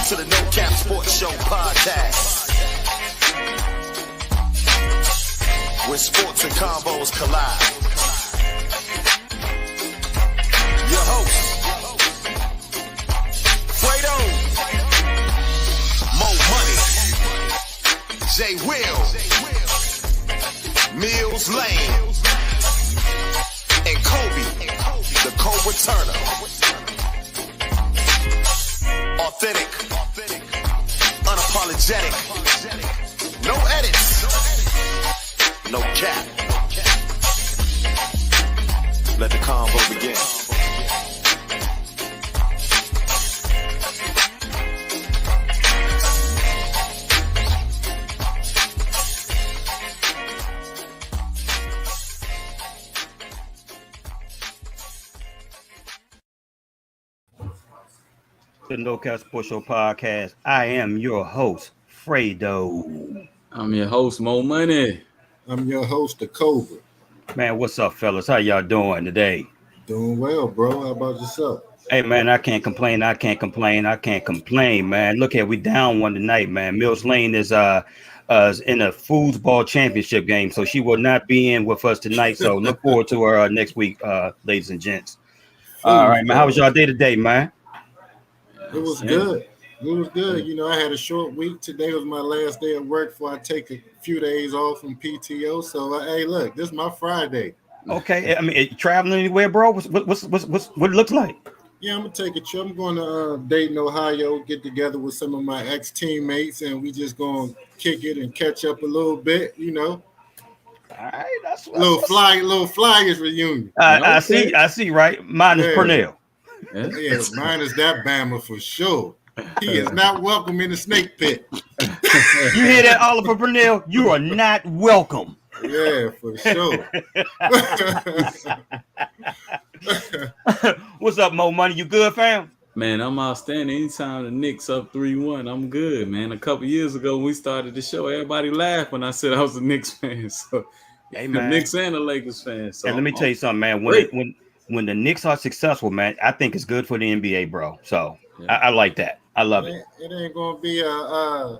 to the No Cap Sports Show podcast, where sports and combos collide. Your host, Fredo, Mo Money, J Will, Millz Lane, and Kobe, the Cobra Turner. Authentic, unapologetic, no edits, no cap. Let the convo begin. The No Cap Sports Show podcast. I am your host, Fredo. I'm your host, Mo Money. I'm your host, the Cobra. Man, what's up, fellas? How y'all doing today? Doing well, bro. How about yourself? Hey, man, I can't complain, man. Look at we down one tonight, man. Millz Lane is in a foosball championship game, so she will not be in with us tonight. So look forward to her next week, ladies and gents. All right, man. How was y'all day today, man? It was good. It was good. You know, I had a short week. Today was my last day at work before I take a few days off from PTO. So, hey, look, this is my Friday. Okay. I mean, traveling anywhere, bro? What it looks like? Yeah, I'm going to take a trip. I'm going to Dayton, Ohio, get together with some of my ex-teammates, and we just going to kick it and catch up a little bit, you know. All right. That's what little Flyers reunion. I see, right? Mine is Purnell. Yeah, mine is that Bama for sure. He is not welcome in the snake pit. You hear that, Oliver Purnell? You are not welcome. Yeah, for sure. What's up, Mo Money? You good, fam? Man, I'm outstanding. Anytime the Knicks up 3-1, I'm good, man. A couple years ago when we started the show, everybody laughed when I said I was a Knicks fan. So, hey, man. The Knicks and the Lakers fan. So, and let me tell you something, man. When the Knicks are successful, man, I think it's good for the NBA, bro. So yeah. I like that. I love it. It ain't gonna be a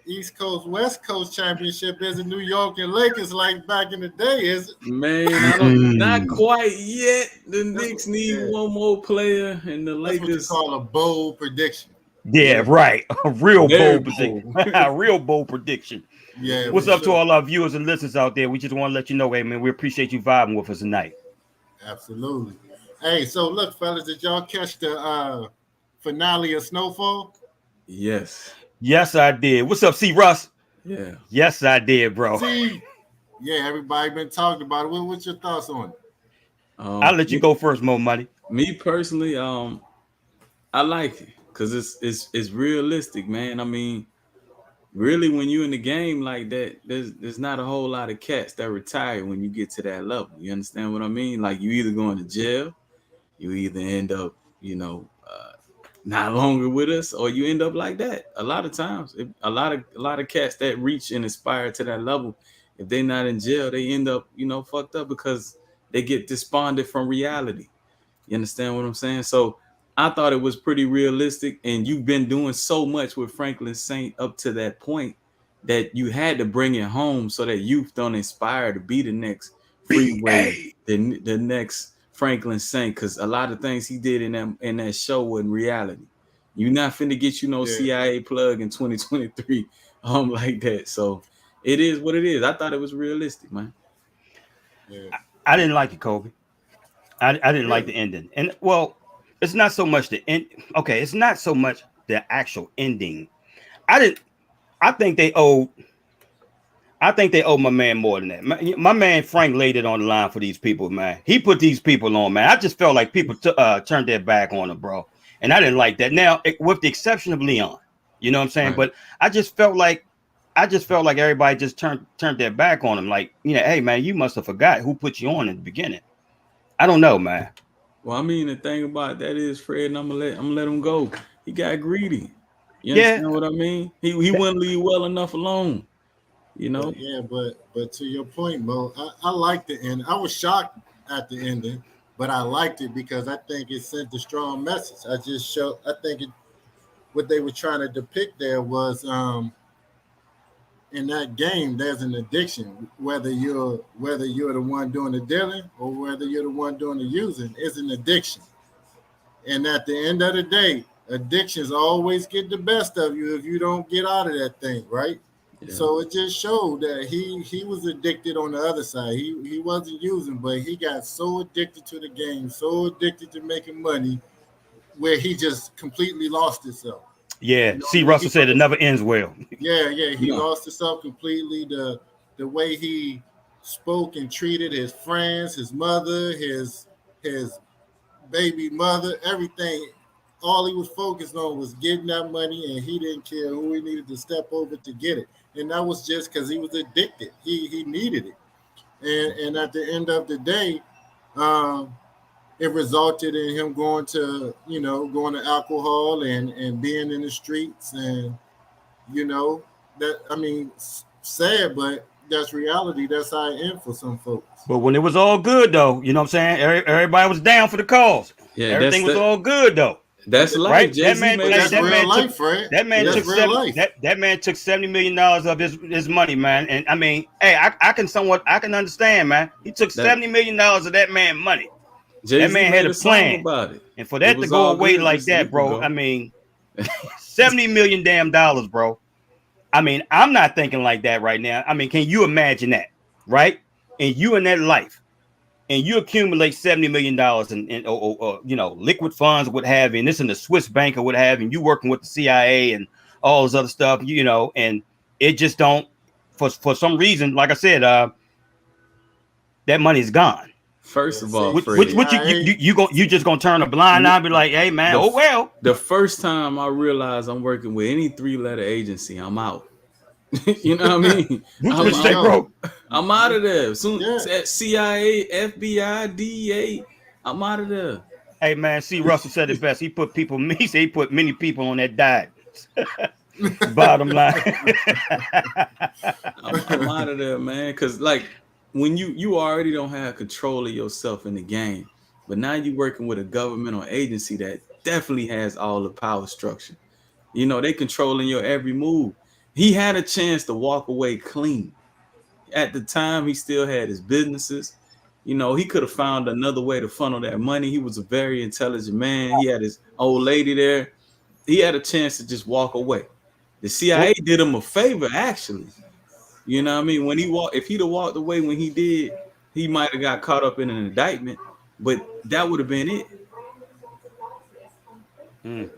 East Coast West Coast championship as in New York and Lakers like back in the day, is it? Man, not quite yet. The Knicks need one more player, and the Lakers. That's what you call a bold prediction. Yeah, right. A real bold prediction. A real bold prediction. Yeah. What's up to all our viewers and listeners out there? We just want to let you know, hey man, we appreciate you vibing with us tonight. Absolutely. Hey, so look, fellas, did y'all catch the finale of Snowfall? Yes. Yes, I did. What's up, C. Russ? Yeah. Yes, I did, bro. Yeah, everybody been talking about it. What's your thoughts on it? I'll let you go first, Mo Money. Me personally, I like it because it's realistic, man. I mean, really, when you're in the game like that, there's not a whole lot of cats that retire when you get to that level. You understand what I mean? Like, you either going to jail, you either end up, not longer with us, or you end up like that. A lot of times, a lot of cats that reach and aspire to that level, if they're not in jail, they end up, fucked up because they get despondent from reality. You understand what I'm saying? So I thought it was pretty realistic, and you've been doing so much with Franklin Saint up to that point that you had to bring it home so that youth don't inspire to be the next Freeway, the next Franklin Saint, because a lot of things he did in that show wasn't reality. You're not finna get CIA plug in 2023 like that. So it is what it is. I thought it was realistic, man. Yeah. I didn't like it, Kobe. I didn't like the ending, and well. It's not so much the end. Okay, it's not so much the actual ending. I think they owe my man more than that. My man Frank laid it on the line for these people, man. He put these people on, man. I just felt like people turned their back on him, bro. And I didn't like that. Now, with the exception of Leon, you know what I'm saying? Right. But I just felt like everybody just turned their back on him. Like, hey man, you must have forgot who put you on in the beginning. I don't know, man. Well, I mean, the thing about that is, Fred, and I'm gonna let him go. He got greedy. You understand what I mean? He wouldn't leave well enough alone. Yeah, but to your point, Mo, I liked the end. I was shocked at the ending, but I liked it because I think it sent a strong message. I think what they were trying to depict there was in that game there's an addiction. Whether you're the one doing the dealing or whether you're the one doing the using, is an addiction. And at the end of the day, addictions always get the best of you if you don't get out of that thing, right? Yeah. So it just showed that he was addicted on the other side. He wasn't using, but he got so addicted to the game, so addicted to making money, where he just completely lost himself. Yeah, C. Russell said it never ends well. Yeah, he lost himself completely. The way he spoke and treated his friends, his mother, his baby mother, everything. All he was focused on was getting that money, and he didn't care who he needed to step over to get it. And that was just because he was addicted. He needed it. And at the end of the day, it resulted in him going to alcohol and being in the streets. And, sad, but that's reality. That's how it ends for some folks. But when it was all good, though, you know what I'm saying? Everybody was down for the cause. Yeah, everything was all good, though. That's life, right? That man took $70 million of his money, man. And I mean, hey, I can understand, man. He took $70 million of that man's money. Jay-Z that man had a plan about it. And for that to go away like that, bro, I mean, $70 million damn dollars, bro. I mean, I'm not thinking like that right now. I mean, can you imagine that, right? And you in that life, and you accumulate $70 million in liquid funds, what have you, and this in the Swiss bank or what have you, and you working with the CIA and all this other stuff, and it just don't, for some reason, like I said, that money's gone. First of all, you just gonna turn a blind eye and be like, hey man, The first time I realized I'm working with any 3-letter agency, I'm out. You know what I mean? I'm out of there. Soon at CIA, FBI, DEA, I'm out of there. Hey man, C. Russell said it best. He put many people on that diet. Bottom line. I'm out of there, man. Because like when you already don't have control of yourself in the game, but now you're working with a governmental agency that definitely has all the power structure. They controlling your every move. He had a chance to walk away clean. At the time, he still had his businesses. He could have found another way to funnel that money. He was a very intelligent man. He had his old lady there. He had a chance to just walk away. The CIA did him a favor, actually. You know what I mean? If he'd have walked away when he did, he might have got caught up in an indictment, but that would have been it.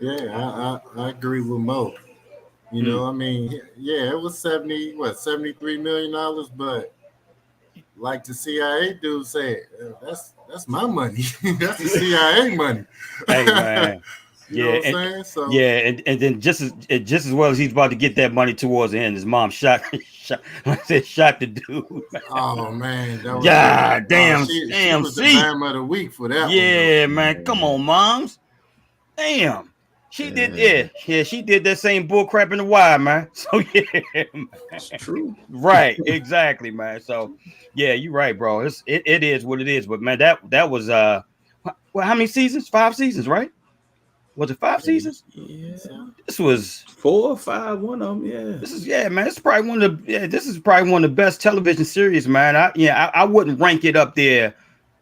Yeah, I agree with Mo. I mean, it was $73 million, but like the CIA dude said, that's my money. That's the CIA money. Hey man. You know what I'm saying? So and then just as well as he's about to get that money towards the end, his mom shot the dude. Oh man, that was damn, she was the Bam of the week for that. Yeah, man, come on, moms. Damn. She did, she did that same bull crap in the wire, man. So man. It's true. Right, exactly, man. So you're right, bro. It is what it is. But man, that was how many seasons? 5 seasons, right? Was it 5 seasons? Yeah. This was 4 or 5, one of them. Yeah. This is man. This is probably one of the best television series, man. I wouldn't rank it up there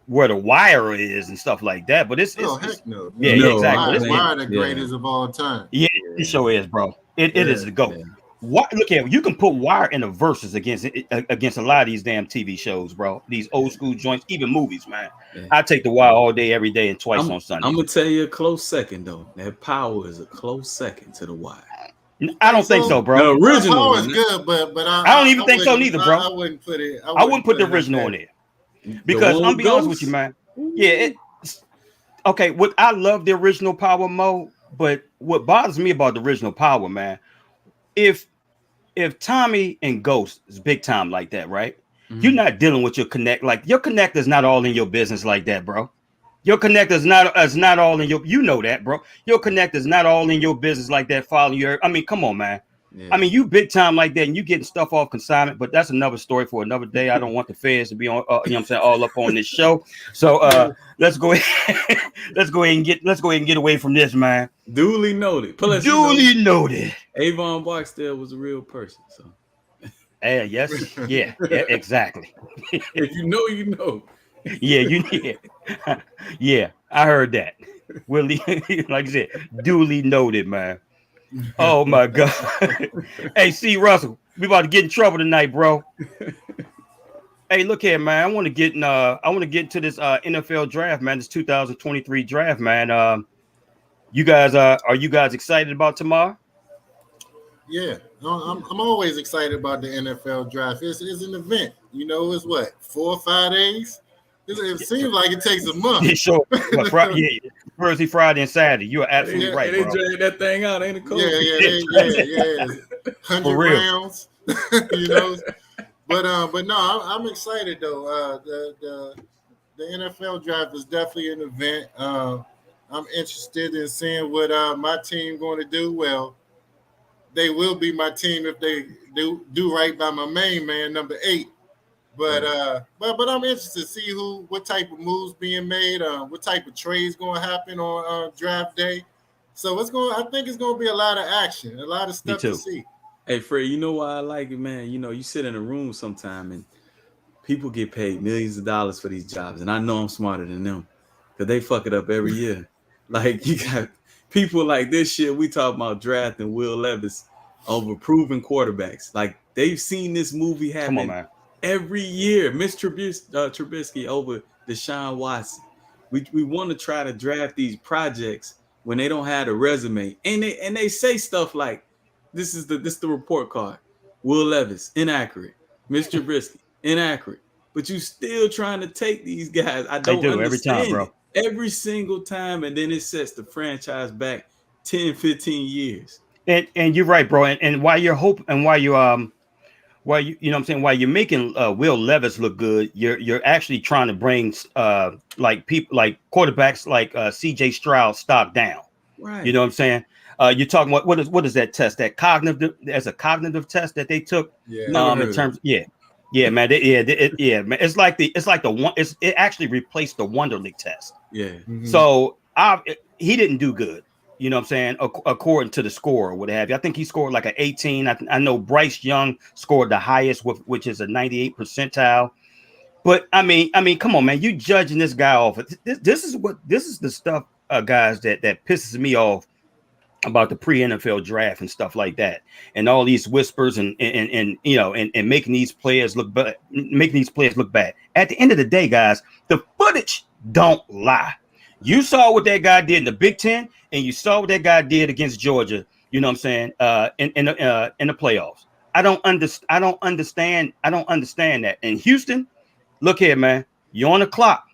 where The Wire is and stuff like that, but it's heck no. Yeah, exactly. Wire the greatest of all time. Yeah, it sure is, bro. It is the GOAT. Yeah. Look at you can put Wire in the verses against a lot of these damn TV shows, bro. These old school joints, even movies, man. Yeah. I take The Wire all day, every day, and twice on Sunday. I'm gonna tell you a close second though. That Power is a close second to The Wire. I don't think so, bro. The original Power is good, but I don't even think so neither, bro. I wouldn't put it. I wouldn't put the original on there. Because I'm be honest with you, man. Yeah, okay. What I love the original Power Mo, but what bothers me about the original Power, man, if Tommy and Ghost is big time like that, right? Mm-hmm. You're not dealing with your connect. Like your connector's not all in your business like that, bro. Your connector's not all in your. You know that, bro. Your connector's not all in your business like that. Following your. I mean, come on, man. Yeah. I mean, you big time like that, and you getting stuff off consignment, but that's another story for another day. I don't want the feds to be on, you know what I'm saying, all up on this show. So let's go ahead, let's go ahead and get away from this, man. Duly noted. Plus, Duly noted. Avon Barksdale was a real person. So, yes, yeah, exactly. if you know, you know. Yeah, I heard that. Willie, like I said, duly noted, man. Oh my God. Hey, C. Russell, we about to get in trouble tonight, bro. Hey, look here, man. I want to get into this NFL draft, man. This 2023 draft, man. You guys are you guys excited about tomorrow? Yeah, I'm always excited about the NFL draft. It's an event. You know, it's what, 4 or 5 days? It seems like it takes a month. Yeah, sure. Thursday, Friday, and Saturday. You are absolutely right, they bro. drag that thing out, ain't it cool? Yeah. 100 rounds, you know. But no, I'm excited though. The NFL draft is definitely an event. I'm interested in seeing what my team going to do. Well, they will be my team if they do right by my main man, number 8. But I'm interested to see what type of moves being made, what type of trades going to happen on draft day. So I think it's going to be a lot of action, a lot of stuff to see. Hey, Fred, you know why I like it, man? You know, you sit in a room sometime and people get paid millions of dollars for these jobs, and I know I'm smarter than them because they fuck it up every year. Like, you got people like this shit. We talk about drafting Will Levis over proven quarterbacks. Like, they've seen this movie happen. Come on, man. Every year, Mitch Trubisky over Deshaun Watson. We want to try to draft these projects when they don't have a resume, and they say stuff like, "This is the report card." Will Levis inaccurate. Mitch Trubisky inaccurate. But you still trying to take these guys. I don't understand every time, bro. Every single time, and then it sets the franchise back 10, 15 years. And you're right, bro. And while you're while you're making Will Levis look good, you're actually trying to bring people like quarterbacks like CJ Stroud stock down. Right. You know what I'm saying? You're talking about what is that test? That cognitive, as a cognitive test that they took. Yeah. In terms, man. Man. It's like the one. It actually replaced the Wonderlic test. Yeah. Mm-hmm. So he didn't do good. You know what I'm saying? According to the score or what have you. I think he scored like an 18. I know Bryce Young scored the highest, which is a 98 percentile. But I mean, come on, man. You judging this guy off. This is the stuff, guys, that pisses me off about the pre-NFL draft and stuff like that. And all these whispers and making these players look bad. At the end of the day, guys, the footage don't lie. You saw what that guy did in the Big Ten, and you saw what that guy did against Georgia. You know what I'm saying? In the playoffs. I don't understand that. In Houston, look here, man. You're on the clock.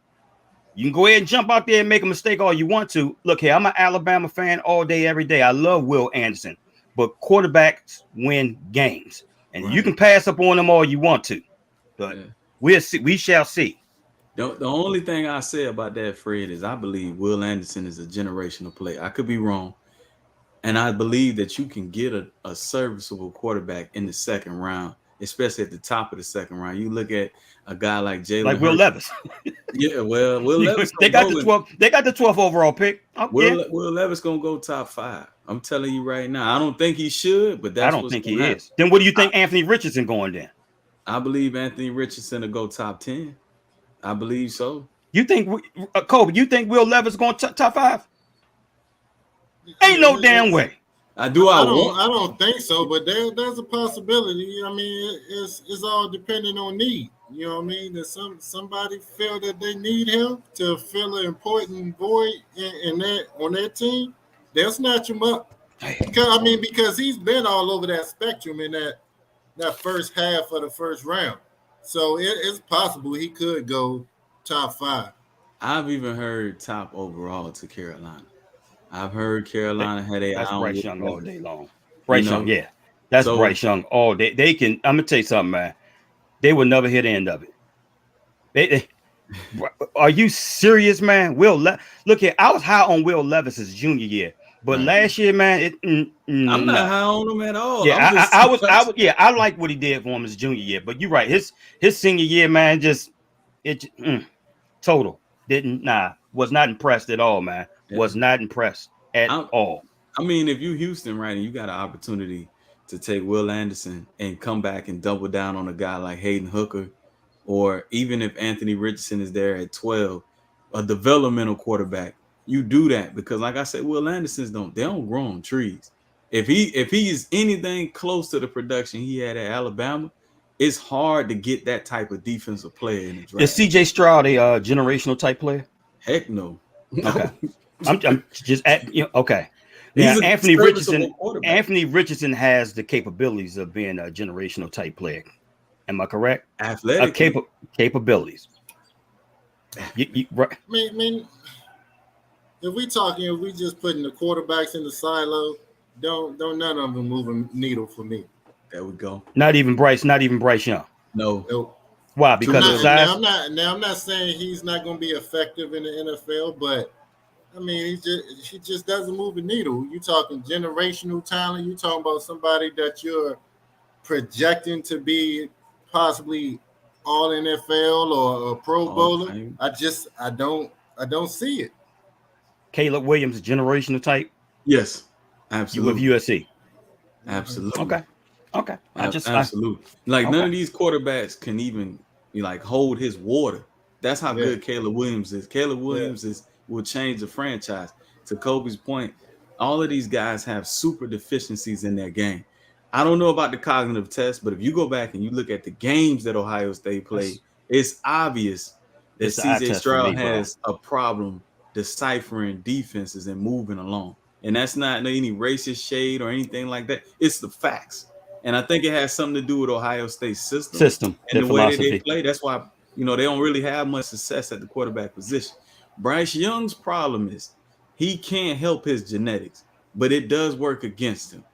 You can go ahead and jump out there and make a mistake all you want to. Look here, I'm an Alabama fan all day, every day. I love Will Anderson, but quarterbacks win games, and you can pass up on them all you want to, but we'll see. We shall see. The only thing I say about that, Fred, is I believe Will Anderson is a generational player. I could be wrong. And I believe that you can get a serviceable quarterback in the second round, especially at the top of the second round. You look at a guy like Jalen, like Will Levis. Yeah, well, Will Levis. They got the 12th. They got the 12th overall pick. Will Levis gonna go top 5. I'm telling you right now. I don't think he should, but I don't think he is. Then what do you think Anthony Richardson going then? I believe Anthony Richardson will go top 10. I believe so. You think, Cobra? You think Will Levis going top 5? Ain't no damn way. I don't think so, but there's a possibility. I mean, it's all depending on need. You know what I mean? That somebody feel that they need him to fill an important void on their team, they'll snatch him up. Because he's been all over that spectrum in that first half of the first round. So it's possible he could go top 5. I've even heard top overall to Carolina. I've heard Carolina had a. That's Bryce Young all day long. Bryce Young, yeah. That's Bryce Young all day. They can. I'm gonna tell you something, man. They will never hit the end of it. Are you serious, man? Look here. I was high on Will Levis's junior year. But Right. last year, man, I'm not no. high on him at all. Yeah, I'm just, I was, yeah, I like what he did for him his junior year. But you're right, his senior year, man, just total was not impressed at all, man. Yeah. Was not impressed at all. I mean, if you Houston, right, and you got an opportunity to take Will Anderson and come back and double down on a guy like Hayden Hooker, or even if Anthony Richardson is there at 12, a developmental quarterback, you do that because, like I said, Will Anderson's don't grow on trees. If he is anything close to the production he had at Alabama, it's hard to get that type of defensive player in the draft. Is CJ Stroud a generational type player? Heck no. Okay. I'm just at okay. Now Anthony Richardson has the capabilities of being a generational type player. Am I correct? Athletic capabilities. Right. I mean, if we just putting the quarterbacks in the silo, don't none of them move a needle for me. There we go. Not even Bryce Young. No. Nope. Why? Because of size. I'm not saying he's not going to be effective in the NFL, but I mean, he just doesn't move the needle. You talking generational talent? You talking about somebody that you're projecting to be possibly all NFL or a Pro Bowler? I don't see it. Caleb Williams, generational type. Yes, absolutely. With USC. Absolutely. Okay. Absolutely. None of these quarterbacks can even hold his water. That's how good Caleb Williams is. Caleb Williams will change the franchise. To Kobe's point, all of these guys have super deficiencies in their game. I don't know about the cognitive test, but if you go back and you look at the games that Ohio State played, it's obvious that CJ Stroud has a problem deciphering defenses and moving along. And that's not any racist shade or anything like that. It's the facts. And I think it has something to do with Ohio State's system and the way that they play. That's why, they don't really have much success at the quarterback position. Bryce Young's problem is he can't help his genetics, but it does work against him.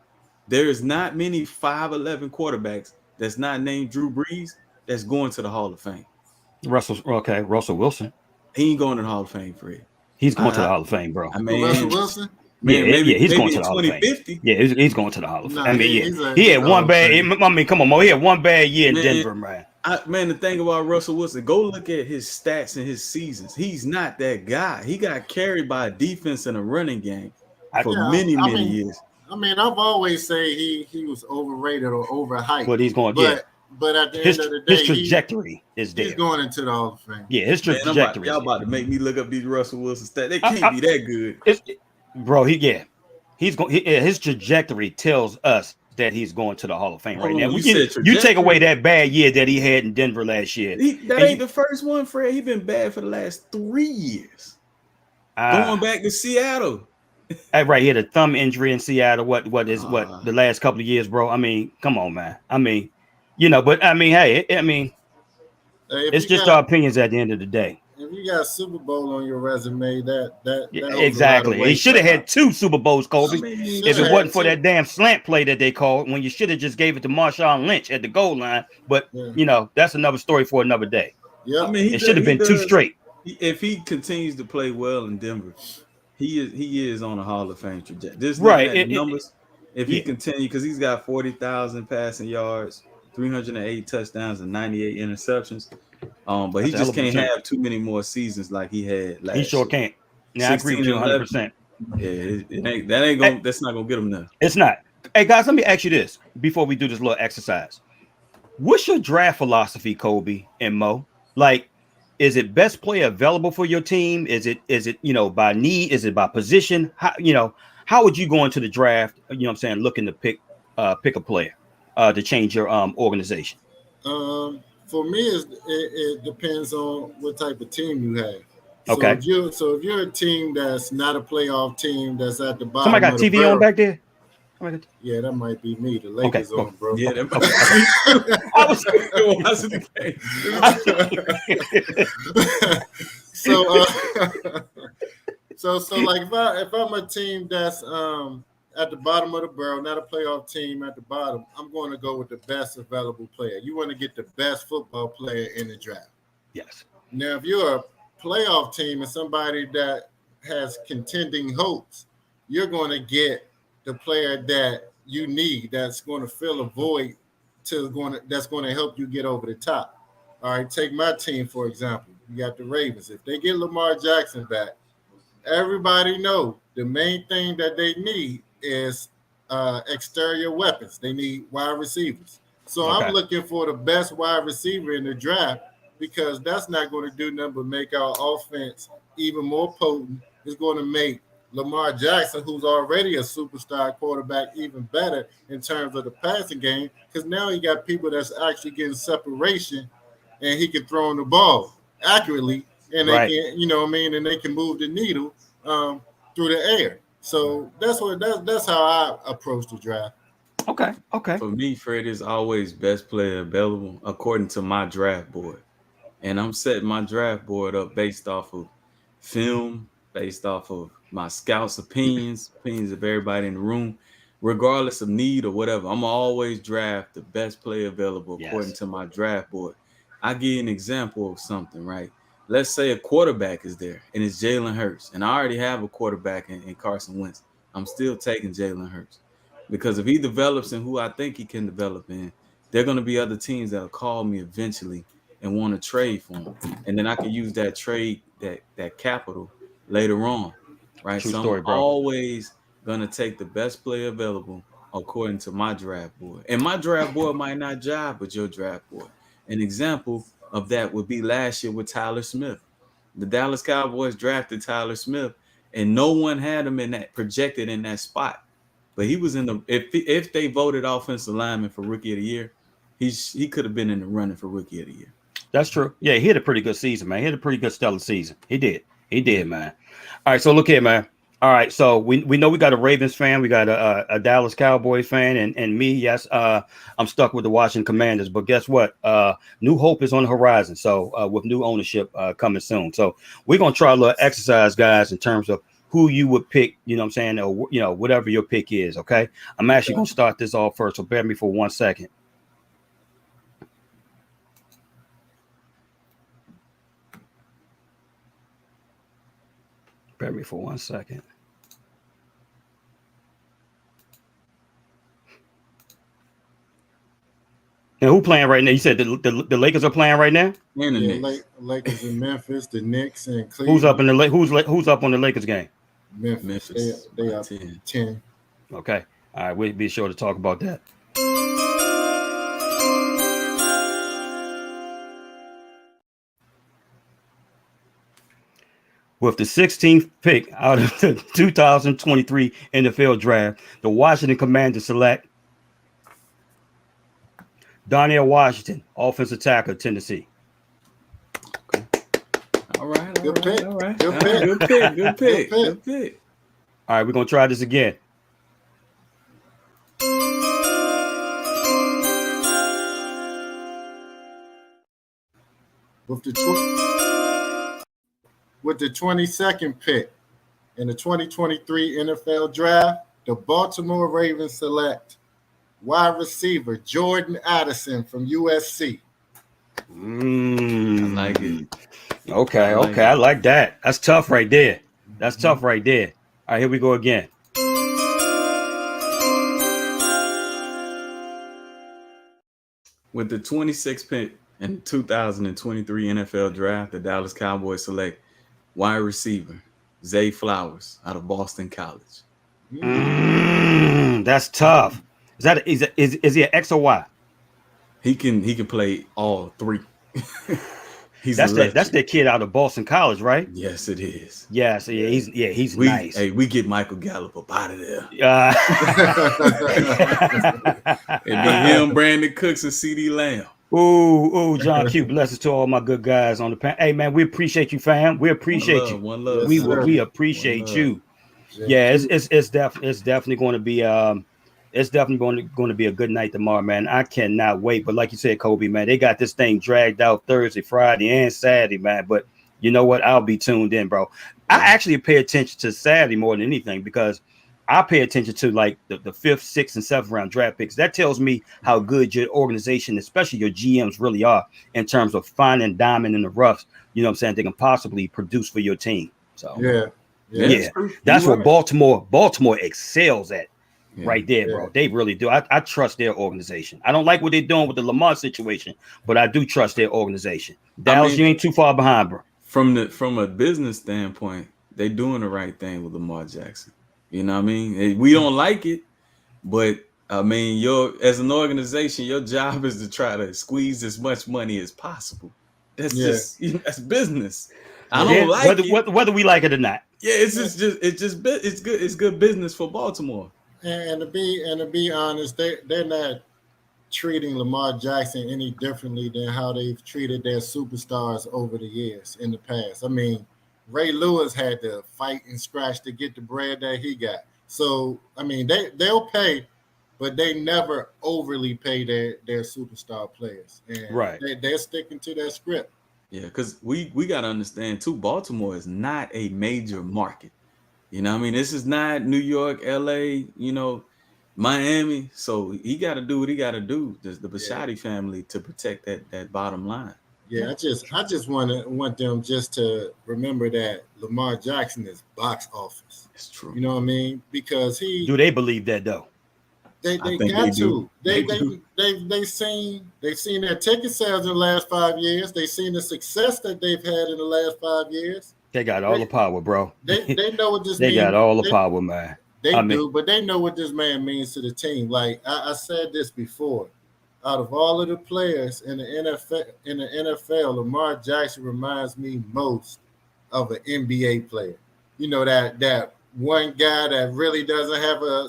There is not many 5'11" quarterbacks that's not named Drew Brees that's going to the Hall of Fame. Russell Wilson. He ain't going to the Hall of Fame, Fred. He's going to the Hall of Fame, bro. I mean, Russell Wilson? He's going to the Hall of Fame. Yeah, he's going to the Hall of Fame. He had one bad. I mean, come on, Mo. He had one bad year in Denver, man. The thing about Russell Wilson, go look at his stats and his seasons. He's not that guy. He got carried by a defense and a running game for many years. I mean, I've always say he was overrated or overhyped. But he's going. But at the end of the day, his trajectory is there. He's going into the Hall of Fame. Yeah, his trajectory. Y'all about to make me look up these Russell Wilson stats. They can't be that good. His trajectory tells us that he's going to the Hall of Fame right now. You take away that bad year that he had in Denver last year. That ain't the first one, Fred. He's been bad for the last 3 years. Going back to Seattle. Right, he had a thumb injury in Seattle. What the last couple of years, bro? I mean, come on, man. I mean, but I mean, hey, it's just our opinions at the end of the day. If you got a Super Bowl on your resume, that exactly. He should have had 2 Super Bowls, Kobe. If it wasn't for that damn slant play that they called, when you should have just gave it to Marshawn Lynch at the goal line. But that's another story for another day. Yeah, I mean, it should have been 2 straight. If he continues to play well in Denver, he is on a Hall of Fame trajectory. Just numbers. If he continues, because he's got 40,000 passing yards, 308 touchdowns, and 98 interceptions. But he just can't have too many more seasons like he had last year. He sure can't. Now, I agree with you 100%. Yeah, that's not gonna get him there. It's not. Hey guys, let me ask you this before we do this little exercise. What's your draft philosophy, Kobe and Mo? Like, is it best player available for your team? Is it by need? Is it by position? How would you go into the draft? Looking to pick a player to change your organization. For me, it depends on what type of team you have. Okay. So if you're a team that's not a playoff team, that's at the bottom. Somebody got TV on back there. Yeah, that might be me. The Lakers on, bro. Yeah, that might be. I was watching the game. So like if I'm a team that's at the bottom of the barrel, not a playoff team at the bottom, I'm going to go with the best available player. You want to get the best football player in the draft. Yes. Now, if you're a playoff team and somebody that has contending hopes, you're going to get the player that you need that's going to fill a void that's going to help you get over the top. All right, take my team for example. You got the Ravens. If they get Lamar Jackson back, everybody know the main thing that they need is exterior weapons. They need wide receivers. So I'm looking for the best wide receiver in the draft because that's not going to do nothing but make our offense even more potent. It's going to make Lamar Jackson, who's already a superstar quarterback, even better in terms of the passing game because now he got people that's actually getting separation and he can throw in the ball accurately and they can, you know what I mean, and they can move the needle through the air. So that's how I approach the draft. Okay. For me, Fred is always best player available according to my draft board. And I'm setting my draft board up based off of film, based off of my scouts' opinions of everybody in the room, regardless of need or whatever. I'm always draft the best player available according to my draft board. I give you an example of something, right? Let's say a quarterback is there and it's Jalen Hurts, and I already have a quarterback in Carson Wentz. I'm still taking Jalen Hurts because if he develops in who I think he can develop in, there are going to be other teams that'll call me eventually and want to trade for him, and then I can use that trade, that capital later on, right? True so story, I'm bro. always going to take the best player available according to my draft board, and my draft board might not jive with your draft board. An example of that would be last year with Tyler Smith. The Dallas Cowboys drafted Tyler Smith, and no one had him in that projected in that spot. But he was in the if they voted offensive lineman for rookie of the year, he could have been in the running for rookie of the year. That's true. Yeah, he had a pretty good season, man. He had a pretty good stellar season. He did, man. All right, so look here, man. All right, so we know we got a Ravens fan, we got a Dallas Cowboys fan, and me, yes, I'm stuck with the Washington Commanders. But guess what? New hope is on the horizon. So with new ownership coming soon, so we're gonna try a little exercise, guys, in terms of who you would pick. You know what I'm saying? Or whatever your pick is. Okay, I'm actually gonna start this off first. So bear me for 1 second. Bear me for 1 second. And who playing right now? You said the Lakers are playing right now. And the Yeah, Lakers in Memphis, the Knicks and Cleveland. Who's up in the who's up on the Lakers game? Memphis. They up 10. Okay. All right. We'll be sure to talk about that. With the 16th pick out of the 2023 NFL Draft, the Washington Commanders select Donnell Washington, offensive tackle, Tennessee. All right. Good pick. Good pick. All right, we're going to try this again. With the 22nd pick in the 2023 NFL Draft, the Baltimore Ravens select wide receiver Jordan Addison from USC. I like it. Okay. I like that. That's tough right there. Tough right there. All right, here we go again. With the 26th pick in the 2023 NFL Draft, the Dallas Cowboys select wide receiver Zay Flowers out of Boston College. That's tough. Is he an X or Y? He can play all three. That's that kid out of Boston College, right? Yes, it is. Yes, yeah, he's nice. Hey, we get Michael Gallup up out of there. It'd be him, Brandon Cooks, and CD Lamb. Ooh, John Q. Blessings to all my good guys on the panel. Hey, man, we appreciate you, fam. We appreciate you. One love. We appreciate you. Yeah, it's definitely going to be it's definitely going to be a good night tomorrow, man. I cannot wait. But like you said, Kobe, man, they got this thing dragged out Thursday, Friday, and Saturday, man. But you know what? I'll be tuned in, bro. I actually pay attention to Saturday more than anything because I pay attention to like the 5th, 6th, and 7th round draft picks. That tells me how good your organization, especially your GMs, really are in terms of finding diamond in the roughs. You know what I'm saying? They can possibly produce for your team. So yeah. Yeah, that's what Baltimore excels at. Right there, bro. They really do. I trust their organization. I don't like what they're doing with the Lamar situation, but I do trust their organization. Dallas, you ain't too far behind, bro. From a business standpoint, they doing the right thing with Lamar Jackson. You know what I mean? We don't like it, but I mean, as an organization, your job is to try to squeeze as much money as possible. That's just that's business. I don't like it, whether we like it or not. Yeah, it's good. It's good business for Baltimore. And to be honest, they're not treating Lamar Jackson any differently than how they've treated their superstars over the years in the past. I mean, Ray Lewis had to fight and scratch to get the bread that he got. So I mean, they'll pay, but they never overly pay their superstar players. And they're sticking to their script. Yeah, because we got to understand too, Baltimore is not a major market. You know what I mean? This is not New York, LA, Miami. So he got to do what he got to do, the Bisciotti family, to protect that bottom line. Yeah, I just want them just to remember that Lamar Jackson is box office. It's true. You know what I mean? Because do they believe that though? They got to. They've seen their ticket sales in the last 5 years. They've seen the success that they've had in the last 5 years. They got all the power, bro. They know what this means. They got all the power, man. They do, but they know what this man means to the team. Like I said this before, out of all of the players in the NFL, Lamar Jackson reminds me most of an NBA player. You know, that one guy that really doesn't have a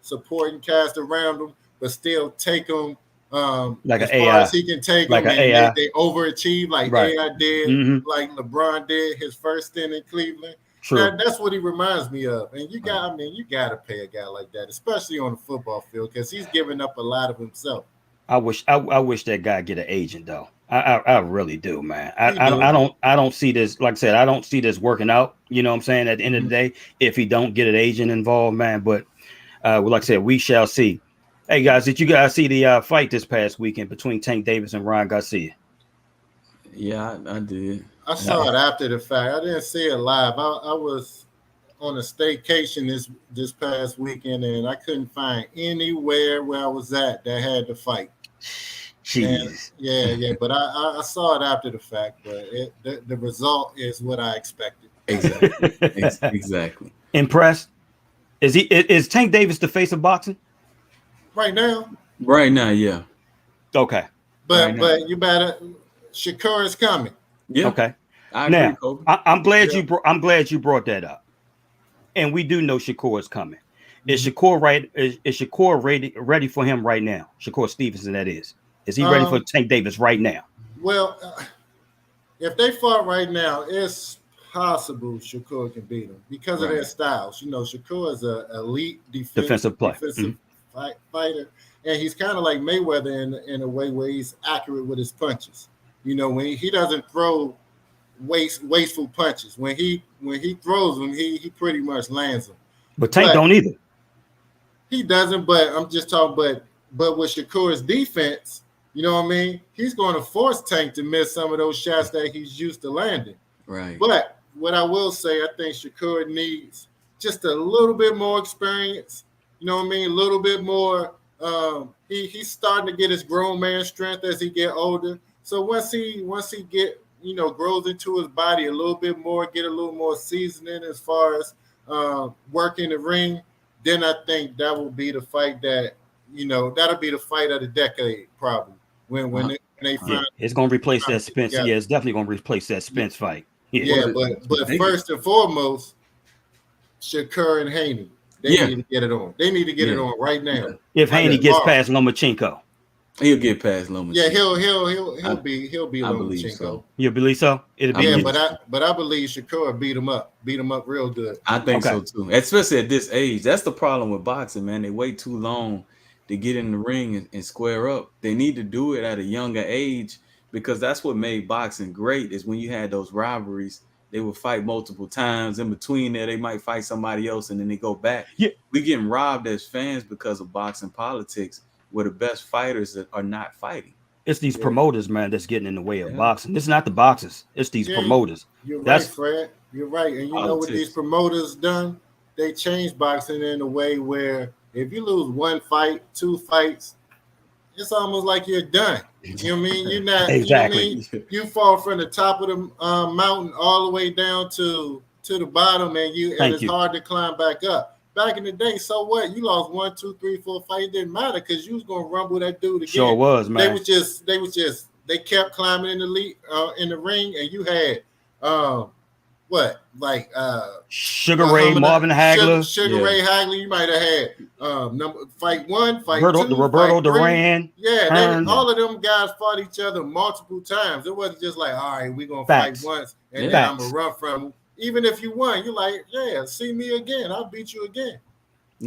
supporting cast around him, but still take him like as an far AI. as he can take like them. And they overachieve like AI did, like LeBron did his first stint in Cleveland. That's what he reminds me of. And you got to pay a guy like that, especially on the football field, because he's giving up a lot of himself. I wish that guy get an agent though. I really do, man. I don't see this. Like I said, I don't see this working out. You know what I'm saying? At the end of the day, if he don't get an agent involved, man. But like I said, we shall see. Hey guys, did you guys see the fight this past weekend between Tank Davis and Ryan Garcia? Yeah, I did. I saw it after the fact. I didn't see it live. I was on a staycation this past weekend, and I couldn't find anywhere where I was at that had the fight. Jeez. Yeah. But I saw it after the fact, but the result is what I expected. Exactly. Impressed? Is Tank Davis the face of boxing? Right now, yeah. Okay. But you better. Shakur is coming. Yeah. Okay. Now, I'm glad you brought that up, and we do know Shakur is coming. Is Shakur right? Is Shakur ready for him right now? Shakur Stevenson, that is. Is he ready for Tank Davis right now? Well, if they fought right now, it's possible Shakur can beat him because of their styles. You know, Shakur is an elite defensive fighter, and he's kind of like Mayweather in a way where he's accurate with his punches. You know, when he doesn't throw wasteful punches. When he throws them, he pretty much lands them. But Tank don't either. He doesn't, but I'm just talking. But with Shakur's defense, you know what I mean? He's going to force Tank to miss some of those shots that he's used to landing. Right. But what I will say, I think Shakur needs just a little bit more experience. You know what I mean? A little bit more. He's starting to get his grown man strength as he get older. So once he get, grows into his body a little bit more, get a little more seasoning as far as work in the ring, then I think that will be the fight that, that'll be the fight of the decade probably. When they find it's going to replace that Spence. Yeah, it's definitely going to replace that Spence fight. Yeah, but first and foremost, Shakur and Haney, they need to get it on. They need to get it on right now. If Haney gets past Lomachenko. He'll get past Lomachenko. Yeah, he'll be Lomachenko. So. You believe so? But I believe Shakur beat him up real good. I think so too. Especially at this age. That's the problem with boxing, man. They wait too long to get in the ring and square up. They need to do it at a younger age because that's what made boxing great is when you had those rivalries. They would fight multiple times. In between there, they might fight somebody else and then they go back. Yeah. We getting robbed as fans because of boxing politics where the best fighters are not fighting. It's these promoters, man, that's getting in the way of boxing. It's not the boxers. It's these promoters. You're right, Fred. You're right. And you know what Politics. these promoters done? They changed boxing in a way where if you lose one fight, two fights, it's almost like you're done. You know what I mean? You're not. Exactly. You know what I mean? You fall from the top of the mountain all the way down to the bottom, and it's hard to climb back up. Back in the day, so what? You lost 1, 2, 3, 4 fights. It didn't matter because you was gonna rumble that dude again. Sure was, man. They kept climbing in the lead, in the ring, and you had Sugar Ray, Marvin Hagler, Sugar Ray Hagler. You might have had fight 1, fight 2, Roberto Duran. Yeah, all of them guys fought each other multiple times. It wasn't just like, all right, we're gonna fight once and then I'm gonna run from them. Even if you won, you're like, yeah, see me again. I'll beat you again.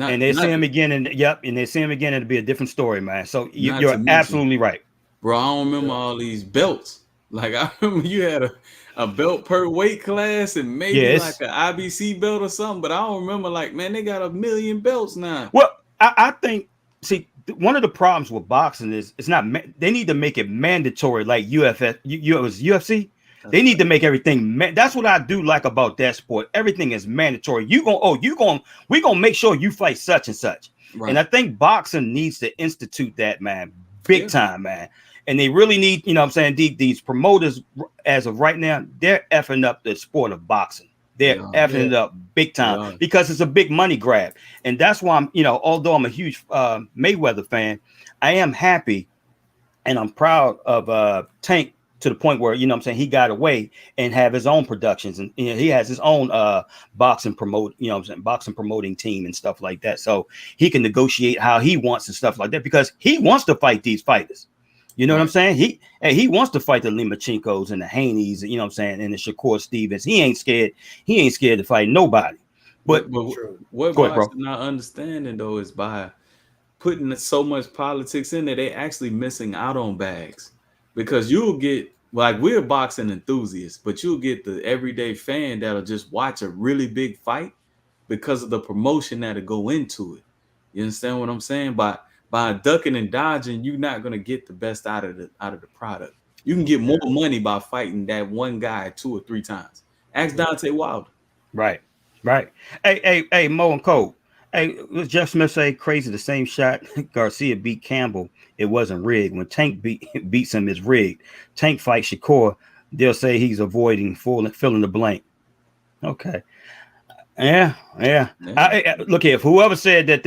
And they see him again, and they see him again, it'll be a different story, man. So you're absolutely right. Bro, I don't remember all these belts. Like, I remember you had a belt per weight class and maybe like an IBC belt or something, but I don't remember, like, man, they got 1 million belts now. Well, I think, see, one of the problems with boxing is it's not, they need to make it mandatory like UFC. They need to make everything. That's what I do like about that sport. Everything is mandatory. We're gonna make sure you fight such and such. Right. And I think boxing needs to institute that, man, big time, man. And they really need, you know what I'm saying, these promoters, as of right now, they're effing up the sport of boxing. They're effing it up big time because it's a big money grab. And that's why although I'm a huge Mayweather fan, I am happy and I'm proud of Tank, to the point where, you know what I'm saying, he got away and have his own productions, and he has his own boxing promoting team and stuff like that. So he can negotiate how he wants and stuff like that, because he wants to fight these fighters. You know what I'm saying? He wants to fight the Limachenkos and the Haneys, you know what I'm saying, and the Shakur Stevens. He ain't scared to fight nobody. But what guys are not understanding though is by putting so much politics in there, they actually missing out on bags. Because you'll get, like, we're boxing enthusiasts, but you'll get the everyday fan that'll just watch a really big fight because of the promotion that'll go into it. You understand what I'm saying? By ducking and dodging, you're not gonna get the best out of the product. You can get more money by fighting that one guy 2 or 3 times. Ask Deontay Wilder. Right. Hey, Mo and Cole. Hey, Jeff Smith say crazy. The same shot Garcia beat Campbell, it wasn't rigged. When Tank beats him, it's rigged. Tank fights Shakur, they'll say he's avoiding filling the blank. Okay. Yeah. Look here, if whoever said that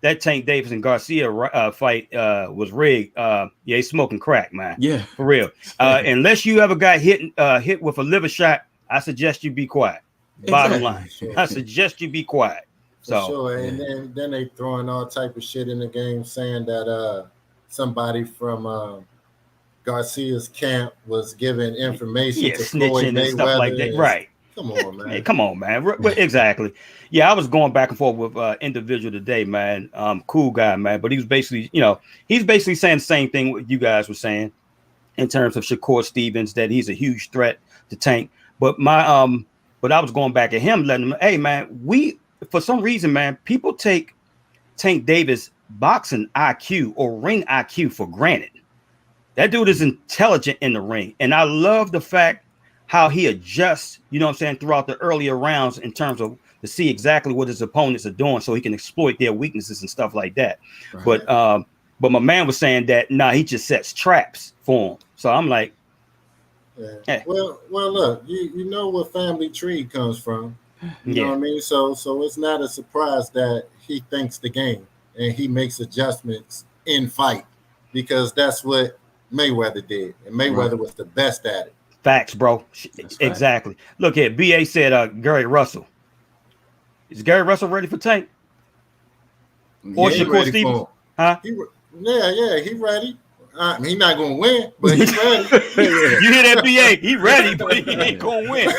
that Tank Davis and Garcia fight was rigged, he's smoking crack, man. Yeah, for real. Unless you ever got hit with a liver shot, I suggest you be quiet. Bottom line, I suggest you be quiet. For sure, and then they throwing all type of shit in the game, saying that somebody from Garcia's camp was giving information to Floyd Mayweather and stuff like that. Right? Come on, man. Hey, come on, man. Exactly. Yeah, I was going back and forth with individual today, man. Cool guy, man. But he was basically, saying the same thing what you guys were saying in terms of Shakur Stevens, that he's a huge threat to Tank. But but I was going back at him, letting him, hey, man, for some reason, man, people take Tank Davis boxing IQ or ring IQ for granted. That dude is intelligent in the ring. And I love the fact how he adjusts, you know what I'm saying, throughout the earlier rounds in terms of to see exactly what his opponents are doing so he can exploit their weaknesses and stuff like that. Right. But my man was saying that, he just sets traps for him. So I'm like, hey. Well, look, you know where family tree comes from. You know what I mean? So it's not a surprise that he thinks the game and he makes adjustments in fight, because that's what Mayweather did. And Mayweather was the best at it. Facts, bro. Exactly. Look here, BA said Gary Russell. Is Gary Russell ready for Tank? Or Shakur Stevens? Huh? He ready. He's not gonna win, but he's ready. You hear that, BA? He ready, but he ain't gonna win.